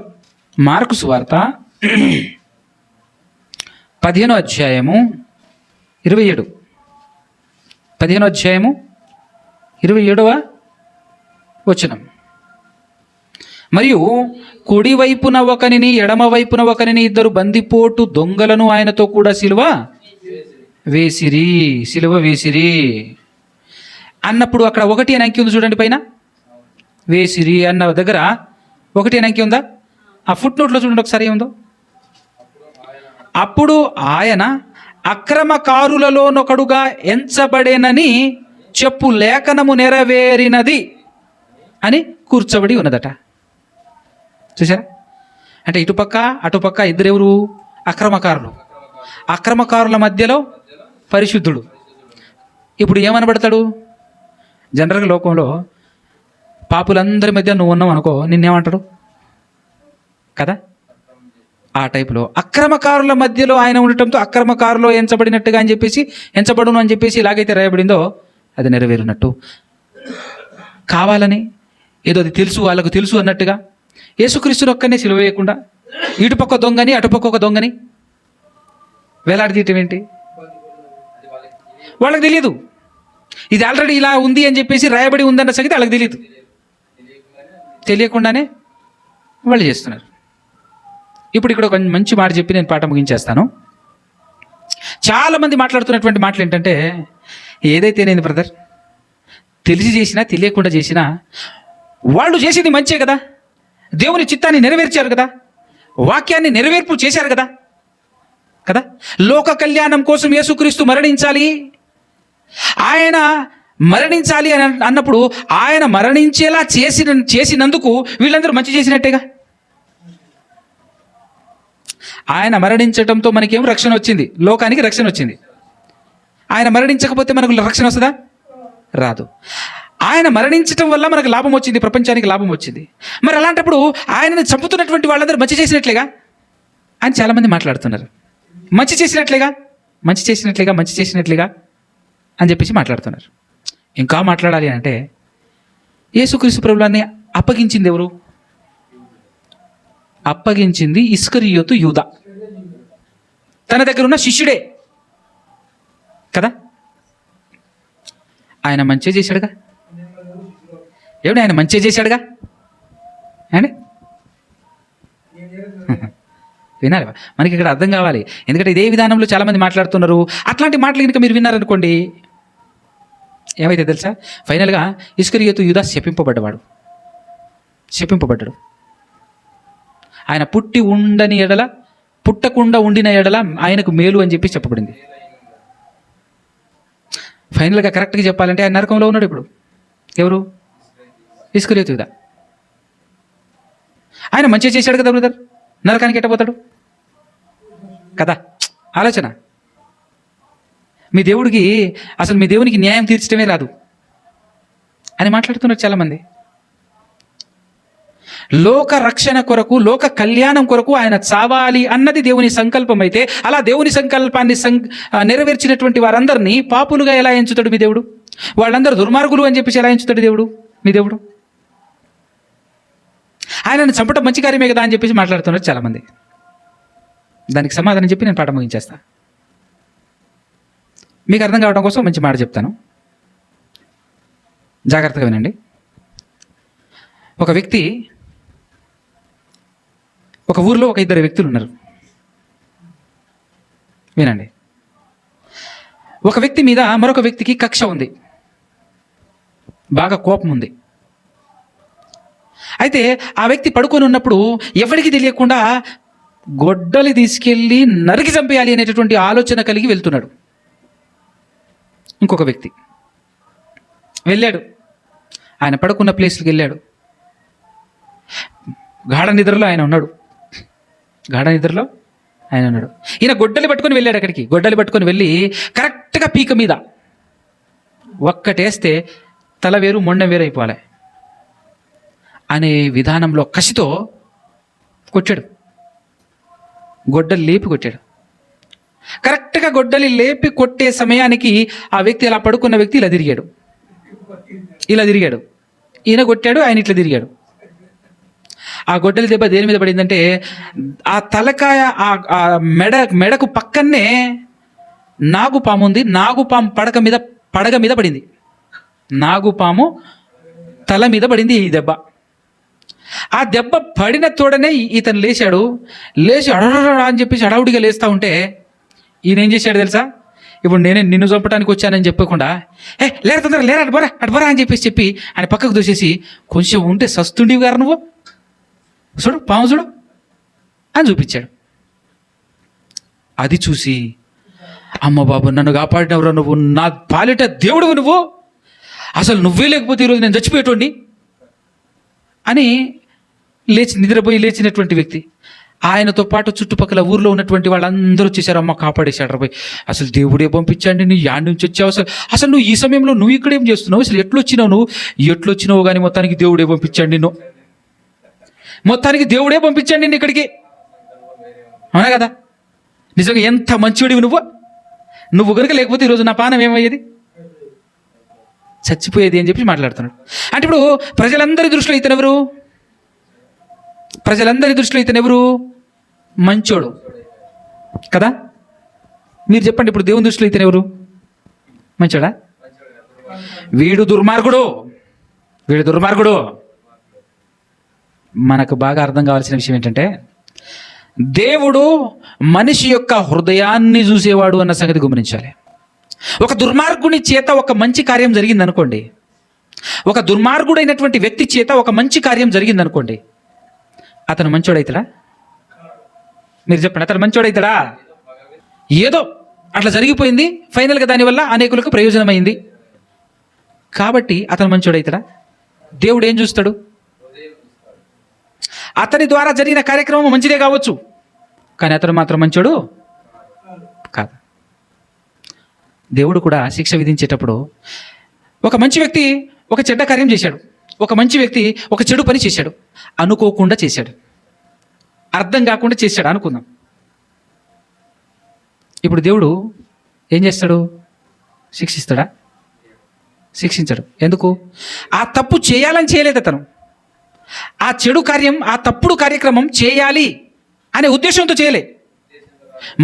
మార్కు సువార్త 15వ అధ్యాయము 27. 15వ అధ్యాయము 27వ వచనం. మరియు కుడి వైపున ఒకనిని ఎడమ వైపున ఒకనిని ఇద్దరు బందిపోటు దొంగలను ఆయనతో కూడా సిలువ వేసిరి అన్నప్పుడు అక్కడ 1 అని అంకి ఉంది చూడండి. పైన వేసిరి అన్న దగ్గర 1 అని అంకి ఉందా? ఆ ఫుట్ నోట్లో చూడండి ఒకసారి ఏముందో. అప్పుడు ఆయన అక్రమకారులలోనొకడుగా ఎంచబడేనని చెప్పు లేఖనము నెరవేరినది అని కూర్చోబడి ఉన్నదట. చూసారా? అంటే ఇటుపక్క అటుపక్క ఇద్దరెవరు? అక్రమకారులు. అక్రమకారుల మధ్యలో పరిశుద్ధుడు. ఇప్పుడు ఏమనబడతాడు? జనరల్గా లోకంలో పాపులందరి మధ్య నువ్వు ఉన్నావు అనుకో, నిన్నేమంటాడు కదా? ఆ టైపులో అక్రమకారుల మధ్యలో ఆయన ఉండటంతో అక్రమకారులో ఎంచబడినట్టుగా అని చెప్పేసి, ఎంచబడును అని చెప్పేసి ఇలాగైతే రాయబడిందో అది నెరవేరినట్టు. కావాలని ఏదో అది తెలుసు, వాళ్ళకు తెలుసు అన్నట్టుగా యేసుక్రీస్తుని ఒక్కనే సిలువ వేయకుండా ఇటుపక్క దొంగని అటుపక్క ఒక దొంగని వేలాడదీయటం ఏంటి? వాళ్ళకి తెలియదు. ఇది ఆల్రెడీ ఇలా ఉంది అని చెప్పేసి రాయబడి ఉందన్న సంగతి వాళ్ళకి తెలియదు. తెలియకుండానే వాళ్ళు చేస్తున్నారు. ఇప్పుడు ఇక్కడ ఒక మంచి మాట చెప్పి నేను పాట ముగించేస్తాను. చాలామంది మాట్లాడుతున్నటువంటి మాటలు ఏంటంటే, ఏదైతే నేను బ్రదర్ తెలిసి చేసినా తెలియకుండా చేసినా వాళ్ళు చేసేది మంచే కదా, దేవుని చిత్తాన్ని నెరవేర్చారు కదా, వాక్యాన్ని నెరవేర్పు చేశారు కదా కదా లోక కళ్యాణం కోసం యేసుక్రీస్తు మరణించాలి. ఆయన మరణించాలి అని అన్నప్పుడు ఆయన మరణించేలా చేసినందుకు వీళ్ళందరూ మంచి చేసినట్టేగా. ఆయన మరణించడంతో మనకేం రక్షణ వచ్చింది? లోకానికి రక్షణ వచ్చింది. ఆయన మరణించకపోతే మనకు రక్షణ వస్తుందా? రాదు. ఆయన మరణించటం వల్ల మనకు లాభం వచ్చింది, ప్రపంచానికి లాభం వచ్చింది. మరి అలాంటప్పుడు ఆయనను చంపుతున్నటువంటి వాళ్ళందరూ మంచి చేసినట్లేగా అని చాలామంది మాట్లాడుతున్నారు. మంచి చేసినట్లేగా అని చెప్పేసి మాట్లాడుతున్నారు. ఇంకా మాట్లాడాలి అంటే యేసుక్రీస్తు ప్రభువుని అప్పగించింది ఎవరు? అప్పగించింది ఇస్కరియోతు యూదా, తన దగ్గర ఉన్న శిష్యుడే కదా. ఆయన మంచి చేశాడుగా. ఏమిటి? ఆయన మంచి చేశాడుగా అండి. వినాలి, మనకి ఇక్కడ అర్థం కావాలి. ఎందుకంటే ఇదే విధానంలో చాలామంది మాట్లాడుతున్నారు. అట్లాంటి మాటలు కనుక మీరు విన్నారనుకోండి, ఏమైతే తెలుసా? ఫైనల్గా ఇస్కరియోతు యూదా శపింపబడ్డాడు. ఆయన పుట్టకుండా ఉండిన ఎడల ఆయనకు మేలు అని చెప్పి చెప్పబడింది. ఫైనల్గా కరెక్ట్గా చెప్పాలంటే ఆయన నరకంలో ఉన్నాడు ఇప్పుడు. ఎవరు? ఇస్కరియోతు యూదా. ఆయన మంచిగా చేశాడు కదా బ్రదర్, నరకానికి ఎట్టబోతాడు కదా. ఆలోచన. మీ దేవునికి న్యాయం తీర్చడమే రాదు అని మాట్లాడుతున్నారు చాలామంది. లోక రక్షణ కొరకు, లోక కళ్యాణం కొరకు ఆయన చావాలి అన్నది దేవుని సంకల్పం అయితే, అలా దేవుని సంకల్పాన్ని నెరవేర్చినటువంటి వారందరినీ పాపులుగా ఎలా ఎంచుతాడు మీ దేవుడు? వాళ్ళందరూ దుర్మార్గులు అని చెప్పేసి ఎలా ఎంచుతాడు దేవుడు? మీ దేవుడు ఆయనను చంపడం మంచి కార్యమే కదా అని చెప్పేసి మాట్లాడుతున్నారు చాలామంది. దానికి సమాధానం చెప్పి నేను పాఠం ముగించేస్తా. మీకు అర్థం కావడం కోసం మంచి మాట చెప్తాను, జాగ్రత్తగా వినండి. ఒక ఊరిలో ఒక ఇద్దరు వ్యక్తులు ఉన్నారు. వినండి. ఒక వ్యక్తి మీద మరొక వ్యక్తికి కక్ష ఉంది, బాగా కోపం ఉంది. అయితే ఆ వ్యక్తి పడుకొని ఉన్నప్పుడు ఎవరికి తెలియకుండా గొడ్డలి తీసుకెళ్ళి నరికి చంపేయాలి అనేటటువంటి ఆలోచన కలిగి వెళ్తున్నాడు. ఇంకొక వ్యక్తి వెళ్ళాడు, ఆయన పడుకున్న ప్లేస్కి వెళ్ళాడు. గాఢ నిద్రలో ఆయన ఉన్నాడు. ఈయన గొడ్డలి పట్టుకొని వెళ్ళాడు అక్కడికి. గొడ్డలి పట్టుకొని వెళ్ళి కరెక్ట్గా పీక మీద ఒక్కటేస్తే తల వేరు మొండెం వేరు అయిపోవాలి అనే విధానంలో కసితో కొట్టాడు. గొడ్డలి లేపి కొట్టాడు. కరెక్ట్గా గొడ్డలి లేపి కొట్టే సమయానికి ఆ వ్యక్తి అలా పడుకున్న వ్యక్తి ఇలా తిరిగాడు. ఈయన కొట్టాడు, ఆయన ఇట్లా తిరిగాడు. ఆ గొడ్డలి దెబ్బ దేని మీద పడిందంటే ఆ తలకాయ ఆ మెడకు పక్కనే నాగుపాము ఉంది. నాగుపాము పడగ మీద పడింది. నాగుపాము తల మీద పడింది ఈ దెబ్బ. ఆ దెబ్బ పడిన తోడనే ఇతను లేచి అడరా అని చెప్పేసి అడవుడిగా లేస్తూ ఉంటే ఈయన ఏం చేశాడు తెలుసా? ఇప్పుడు నేనే నిన్ను చంపడానికి వచ్చానని చెప్పకుండా లేరా తొందరగా లేరా అటుబరా అని చెప్పి ఆయన పక్కకు దూసేసి, కొంచెం ఉంటే సస్తుండివి గారు నువ్వు, చూడు పాము చూడు అని చూపించాడు. అది చూసి, అమ్మ బాబు నన్ను కాపాడినవరా నువ్వు, నా పాలిట దేవుడు నువ్వు, అసలు నువ్వే లేకపోతే ఈరోజు నేను చచ్చిపోయేటోండి అని లేచినటువంటి వ్యక్తి. ఆయనతో పాటు చుట్టుపక్కల ఊర్లో ఉన్నటువంటి వాళ్ళందరూ వచ్చేసారు. అమ్మ కాపాడేశాడు రా పోయి, అసలు దేవుడే పంపించండి, నీ యాడ్ నుంచి వచ్చావు, అసలు నువ్వు ఈ సమయంలో నువ్వు ఇక్కడేం చేస్తున్నావు, అసలు ఎట్లొచ్చినావు కానీ మొత్తానికి దేవుడే పంపించండి దేవుడే పంపించండి నిన్ను ఇక్కడికి. అవునా కదా? నిజంగా ఎంత మంచివాడివి నువ్వు కనుక లేకపోతే ఈరోజు నా పానం ఏమయ్యేది, చచ్చిపోయేది అని చెప్పి మాట్లాడుతున్నాడు. అంటే ఇప్పుడు ప్రజలందరి దృష్టిలో ఇతనెవరు? మంచోడు కదా? మీరు చెప్పండి, ఇప్పుడు దేవుని దృష్టిలో ఇతనెవరు? మంచోడా? వీడు దుర్మార్గుడు. మనకు బాగా అర్థం కావాల్సిన విషయం ఏంటంటే, దేవుడు మనిషి యొక్క హృదయాన్ని చూసేవాడు అన్న సంగతి గమనించాలి. ఒక దుర్మార్గుని చేత ఒక మంచి కార్యం జరిగిందనుకోండి, ఒక దుర్మార్గుడైనటువంటి వ్యక్తి చేత ఒక మంచి కార్యం జరిగిందనుకోండి, అతను మంచోడైతాడా? మీరు చెప్పండి, అతను మంచోడైతాడా? ఏదో అట్లా జరిగిపోయింది, ఫైనల్గా దానివల్ల అనేకులకు ప్రయోజనమైంది కాబట్టి అతను మంచోడైతాడా? దేవుడు ఏం చూస్తాడు? అతని ద్వారా జరిగిన కార్యక్రమం మంచిదే కావచ్చు, కానీ అతను మాత్రం మంచోడు కాదు. దేవుడు కూడా శిక్ష విధించేటప్పుడు ఒక మంచి వ్యక్తి ఒక చెడ్డ కార్యం చేశాడు, ఒక మంచి వ్యక్తి ఒక చెడు పని చేశాడు, అనుకోకుండా చేశాడు, అర్థం కాకుండా చేశాడు అనుకుందాం. ఇప్పుడు దేవుడు ఏం చేస్తాడు? శిక్షిస్తాడా? శిక్షించడు. ఎందుకు? ఆ తప్పు చేయాలని చేయలేదు అతను. ఆ చెడు కార్యం, ఆ తప్పుడు కార్యక్రమం చేయాలి అనే ఉద్దేశంతో చేయలే.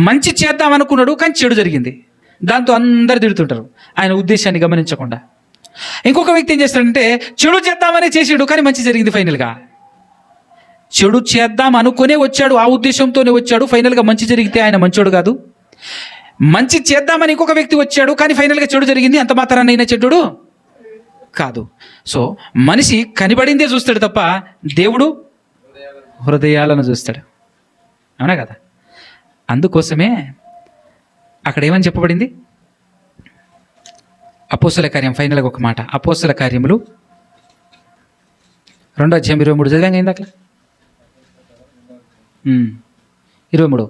మంచి చేద్దాం అనుకున్నాడు, కానీ చెడు జరిగింది. దాంతో అందరు తిడుతుంటారు ఆయన ఉద్దేశాన్ని గమనించకుండా. ఇంకొక వ్యక్తి ఏం చేస్తాడంటే చెడు చేద్దామనే చేసాడు, కానీ మంచి జరిగింది. ఫైనల్గా చెడు చేద్దాం అనుకునే వచ్చాడు, ఆ ఉద్దేశంతోనే వచ్చాడు, ఫైనల్గా మంచి జరిగితే ఆయన మంచోడు కాదు. మంచి చేద్దామని ఇంకొక వ్యక్తి వచ్చాడు, కానీ ఫైనల్గా చెడు జరిగింది, అంత మాత్రాన అయినా చెడ్డోడు కాదు. సో మనిషి కనిపడిందే చూస్తాడు తప్ప దేవుడు హృదయాలను చూస్తాడు. అవునా కదా? అందుకోసమే అక్కడ ఏమని చెప్పబడింది? అపోస్తల కార్యం, ఫైనల్గా ఒక మాట, అపోస్తల కార్యములు 2:23 చదివాం అయింది అట్లా. 23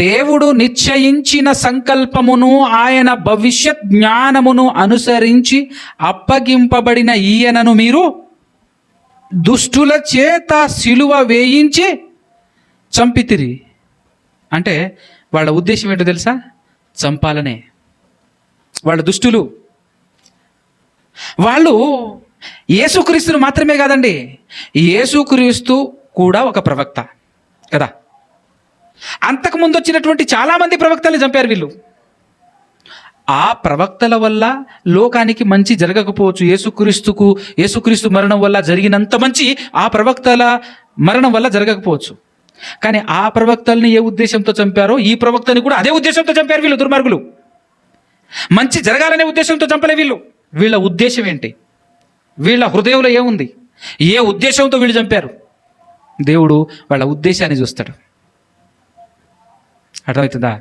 దేవుడు నిశ్చయించిన సంకల్పమును ఆయన భవిష్యత్ జ్ఞానమును అనుసరించి అప్పగింపబడిన ఈయనను మీరు దుష్టుల చేత సిలువ వేయించి చంపితిరి. అంటే వాళ్ళ ఉద్దేశం ఏంటో తెలుసా? చంపాలనే. వాళ్ళ దుష్టులు. వాళ్ళు యేసుక్రీస్తును మాత్రమే కాదండి, యేసుక్రీస్తు కూడా ఒక ప్రవక్త కదా. అంతకుముందు వచ్చినటువంటి చాలామంది ప్రవక్తల్ని చంపారు వీళ్ళు. ఆ ప్రవక్తల వల్ల లోకానికి మంచి జరగకపోవచ్చు. యేసుక్రీస్తు మరణం వల్ల జరిగినంత మంచి ఆ ప్రవక్తల మరణం వల్ల జరగకపోవచ్చు. కానీ ఆ ప్రవక్తల్ని ఏ ఉద్దేశంతో చంపారో ఈ ప్రవక్తని కూడా అదే ఉద్దేశంతో చంపారు వీళ్ళు, దుర్మార్గులు. మంచి జరగాలనే ఉద్దేశంతో చంపలే వీళ్ళు. వీళ్ళ ఉద్దేశం ఏంటి? వీళ్ళ హృదయంలో ఏముంది? ఏ ఉద్దేశంతో వీళ్ళు చంపారు? దేవుడు వాళ్ళ ఉద్దేశాన్ని చూస్తాడు. అర్థమవుతుందా?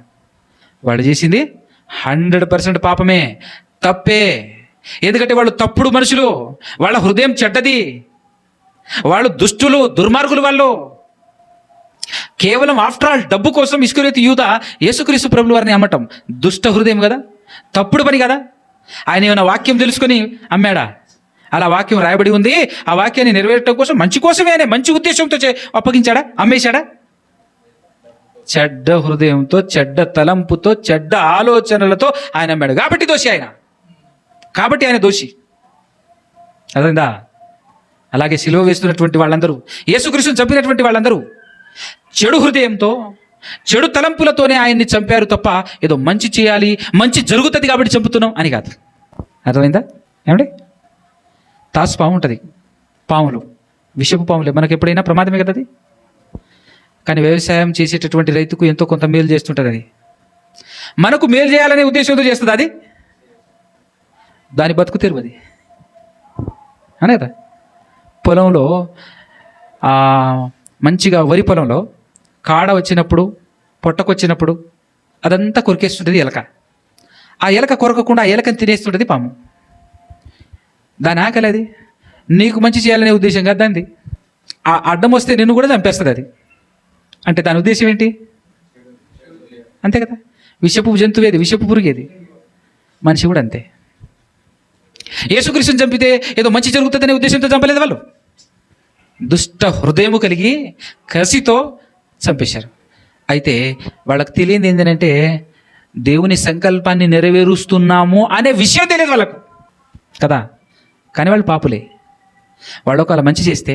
వాళ్ళు చేసింది 100% పాపమే, తప్పే. ఎందుకంటే వాళ్ళు తప్పుడు మనుషులు, వాళ్ళ హృదయం చెడ్డది, వాళ్ళు దుష్టులు, దుర్మార్గులు. వాళ్ళు కేవలం ఆఫ్టర్ ఆల్ డబ్బు కోసం ఇస్కరియోతు యూదా యేసుక్రీస్తు ప్రభుల వారిని అమ్మటం దుష్ట హృదయం కదా, తప్పుడు పని కదా. ఆయన ఏమైనా వాక్యం తెలుసుకొని అమ్మాడా? అలా వాక్యం రాయబడి ఉంది, ఆ వాక్యాన్ని నెరవేరటం కోసం, మంచి కోసమే, ఆయన మంచి ఉద్దేశంతో అప్పగించాడా? అమ్మేశాడా? చెడ్డ హృదయంతో, చెడ్డ తలంపుతో, చెడ్డ ఆలోచనలతో ఆయన అమ్మాడు. కాబట్టి దోషి ఆయన, కాబట్టి ఆయన దోషి. అర్థమైందా? అలాగే సిలువ వేస్తున్నటువంటి వాళ్ళందరూ, యేసుక్రీస్తుని చంపినటువంటి వాళ్ళందరూ చెడు హృదయంతో, చెడు తలంపులతోనే ఆయన్ని చంపారు తప్ప ఏదో మంచి చేయాలి, మంచి జరుగుతుంది కాబట్టి చంపుతున్నాం అని కాదు. అర్థమైందా? ఏమండి? తాసు పాము ఉంటుంది, పాములు విషపు పాములే, మనకు ఎప్పుడైనా ప్రమాదమే కదా అది. కానీ వ్యవసాయం చేసేటటువంటి రైతుకు ఎంతో కొంత మేలు చేస్తుంటుంది అది. మనకు మేలు చేయాలనే ఉద్దేశంతో చేస్తుంది అది, దాని బతుకు తెరువు అది, అనే కదా. పొలంలో మంచిగా వరి పొలంలో కాడ వచ్చినప్పుడు, పొట్టకొచ్చినప్పుడు అదంతా కొరికేస్తుంటుంది ఎలక. ఆ ఎలక కొరకకుండా ఆ ఎలకని తినేస్తుంటుంది పాము. దాని ఆకలి అది. నీకు మంచి చేయాలనే ఉద్దేశం కాదు దానిది. ఆ అడ్డం వస్తే నిన్ను కూడా చంపేస్తుంది అది. అంటే దాని ఉద్దేశం ఏంటి? అంతే కదా. విషపు జంతువేది, విషపు పురుగేది. మనిషి కూడా అంతే. యేసుక్రీస్తుని చంపితే ఏదో మంచి జరుగుతుందనే ఉద్దేశంతో చంపలేదు వాళ్ళు. దుష్ట హృదయము కలిగి కసితో చంపేశారు. అయితే వాళ్ళకి తెలియదు ఏంటంటే దేవుని సంకల్పాన్ని నెరవేరుస్తున్నాము అనే విషయం తెలియదు వాళ్ళకు కదా. కానీ వాళ్ళు పాపులే. వాళ్ళు ఒకవేళ మంచి చేస్తే,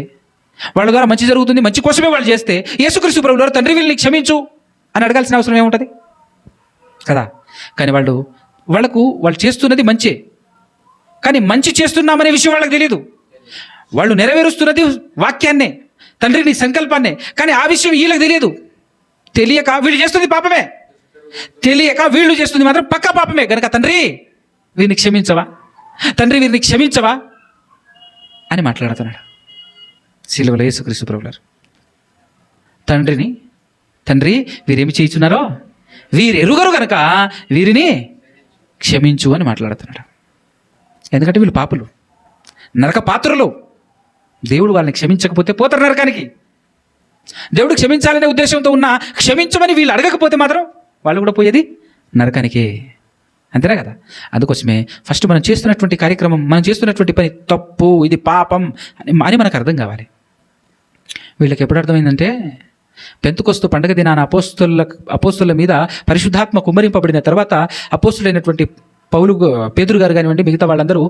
వాళ్ళ ద్వారా మంచి జరుగుతుంది, మంచి కోసమే వాళ్ళు చేస్తే, యేసుక్రీస్తు ప్రభువు వారు తండ్రి వీళ్ళని క్షమించు అని అడగాల్సిన అవసరం ఏముంటుంది కదా. కానీ వాళ్ళు చేస్తున్నది మంచే, కానీ మంచి చేస్తున్నామనే విషయం వాళ్ళకి తెలియదు. వాళ్ళు నెరవేరుస్తున్నది వాక్యాన్నే, తండ్రిని సంకల్పాన్నే, కానీ ఆ విషయం వీళ్ళకి తెలియదు. తెలియక వీళ్ళు చేస్తుంది పాపమే, తెలియక వీళ్ళు చేస్తుంది మాత్రం పక్కా పాపమే. కనుక తండ్రి వీరిని క్షమించవా, తండ్రి వీరిని క్షమించవా అని మాట్లాడుతున్నాడు సిలువలో యేసుక్రీస్తు ప్రభువారు. తండ్రి వీరేమి చేయుచున్నారో వీరు ఎరుగరు కనుక వీరిని క్షమించు అని మాట్లాడుతున్నాడు. ఎందుకంటే వీళ్ళు పాపులు, నరక పాత్రులు. దేవుడు వాళ్ళని క్షమించకపోతే పోతారు నరకానికి. దేవుడు క్షమించాలనే ఉద్దేశంతో ఉన్నా క్షమించమని వీళ్ళు అడగకపోతే మాత్రం వాళ్ళు కూడా పోయేది నరకానికే. అంతేనా కదా. అందుకోసమే ఫస్ట్ మనం చేస్తున్నటువంటి కార్యక్రమం, మనం చేస్తున్నటువంటి పని తప్పు, ఇది పాపం అని మనకు అర్థం కావాలి. వీళ్ళకి ఎప్పుడు అర్థమైందంటే పెంతెకొస్తు పండగ దినాన అపోస్తుల మీద పరిశుద్ధాత్మ కుమ్మరింపబడిన తర్వాత అపోస్తులైనటువంటి పేతురు గారు కానివ్వండి, మిగతా వాళ్ళందరూ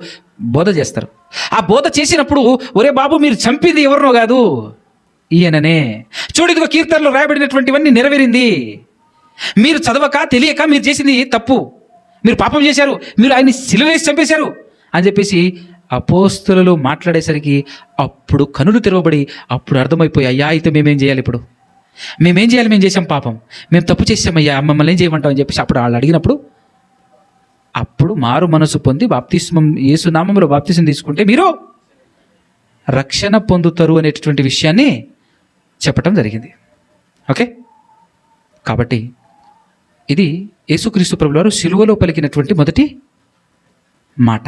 బోధ చేస్తారు. ఆ బోధ చేసినప్పుడు, ఒరే బాబు మీరు చంపింది ఎవరినో కాదు, ఈయననే. చూడు ఇదిగో కీర్తనలో రాయబడినటువంటివన్నీ నెరవేరింది. మీరు చదవక తెలియక మీరు చేసింది తప్పు, మీరు పాపం చేశారు, మీరు ఆయన్ని సిలువ వేసి చంపేశారు అని చెప్పేసి అపోస్తులు మాట్లాడేసరికి అప్పుడు కనులు తెరవబడి అప్పుడు అర్థమైపోయి, అయ్యా అయితే మేమేం చేయాలి ఇప్పుడు, మేమేం చేయాలి, మేము చేసాం పాపం, మేము తప్పు చేసామయ్యా, మమ్మల్ని ఏం చేయమంటాం అని చెప్పేసి అప్పుడు వాళ్ళు అడిగినప్పుడు అప్పుడు మారు మనసు పొంది బాప్తిస్మం, యేసు నామములో బాప్తిస్మం తీసుకుంటే మీరు రక్షణ పొందుతారు అనేటటువంటి విషయాన్ని చెప్పటం జరిగింది. ఓకే. కాబట్టి ఇది యేసుక్రీస్తు ప్రభువు వారు సిలువలో పలికినటువంటి మొదటి మాట.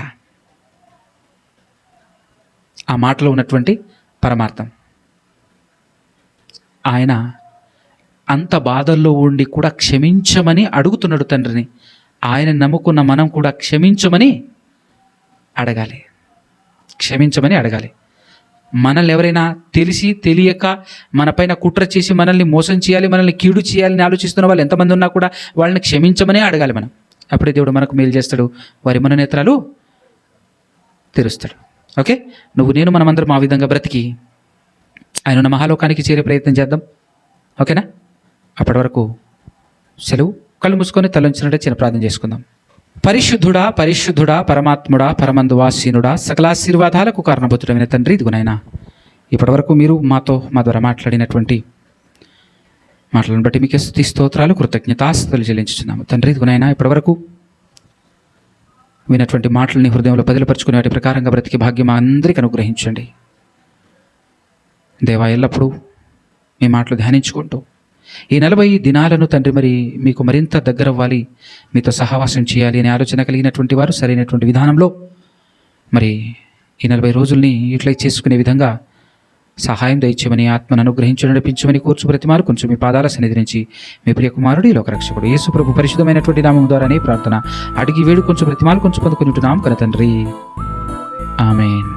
ఆ మాటలో ఉన్నటువంటి పరమార్థం, ఆయన అంత బాధల్లో ఉండి కూడా క్షమించమని అడుగుతున్నాడు తండ్రిని. ఆయన నమ్ముకున్న మనం కూడా క్షమించమని అడగాలి, క్షమించమని అడగాలి. మనల్ని ఎవరైనా తెలిసి తెలియక మనపైన కుట్ర చేసి మనల్ని మోసం చేయాలి, మనల్ని కీడు చేయాలని ఆలోచిస్తున్న వాళ్ళు ఎంతమంది ఉన్నా కూడా వాళ్ళని క్షమించమనే అడగాలి మనం. అప్పుడే దేవుడు మనకు మేలు చేస్తాడు, వారి మనోనేత్రాలు తెరుస్తాడు. ఓకే, నువ్వు నేను మనమందరం ఆ విధంగా బ్రతికి ఆయన ఉన్న మహాలోకానికి చేరే ప్రయత్నం చేద్దాం. ఓకేనా? అప్పటి వరకు సెలవు. కళ్ళు మూసుకొని తలంచినట్టే చిన్న ప్రార్థన చేసుకుందాం. పరిశుద్ధుడా, పరిశుద్ధుడా, పరమాత్ముడా, పరమందు వాసీనుడా, సకల ఆశీర్వాదాలకు కారణభూతుడమైన తండ్రి, ఇదిగునైనా ఇప్పటి వరకు మీరు మా ద్వారా మాట్లాడినటువంటి మాటలను బట్టి మీకు స్తుతి స్తోత్రాలు కృతజ్ఞతాస్తుతులు చెల్లించుచున్నాము తండ్రి. ఇదిగునైనా ఇప్పటి వరకు వినటువంటి మాటలని హృదయంలో బదిలపరుచుకునే వాటి ప్రకారంగా బ్రతికి భాగ్యం మా అందరికీ అనుగ్రహించండి దేవా. ఎల్లప్పుడూ మీ మాటలు ధ్యానించుకుంటూ ఈ 40 దినాలను తండ్రి మరి మీకు మరింత దగ్గర అవ్వాలి, మీతో సహవాసం చేయాలి అనే ఆలోచన కలిగినటువంటి వారు సరైనటువంటి విధానంలో మరి ఈ 40 రోజుల్ని యూటిలైజ్ చేసుకునే విధంగా సహాయం దయచేయమని, ఆత్మను అనుగ్రహించి నడిపించమని కోర్చు ప్రతిమారు కొంచెం మీ పాదాల సన్నిధి నుంచి మీ ప్రియ కుమారుడు ఈ లోకరక్షకుడు యేసు ప్రభు పరిశుద్ధమైనటువంటి నామం ద్వారానే ప్రార్థన అడిగి వేడు కొంచెం ప్రతిమాలు కొంచెం పొందుకుంటున్నాం కన తండ్రి. ఆమేన్.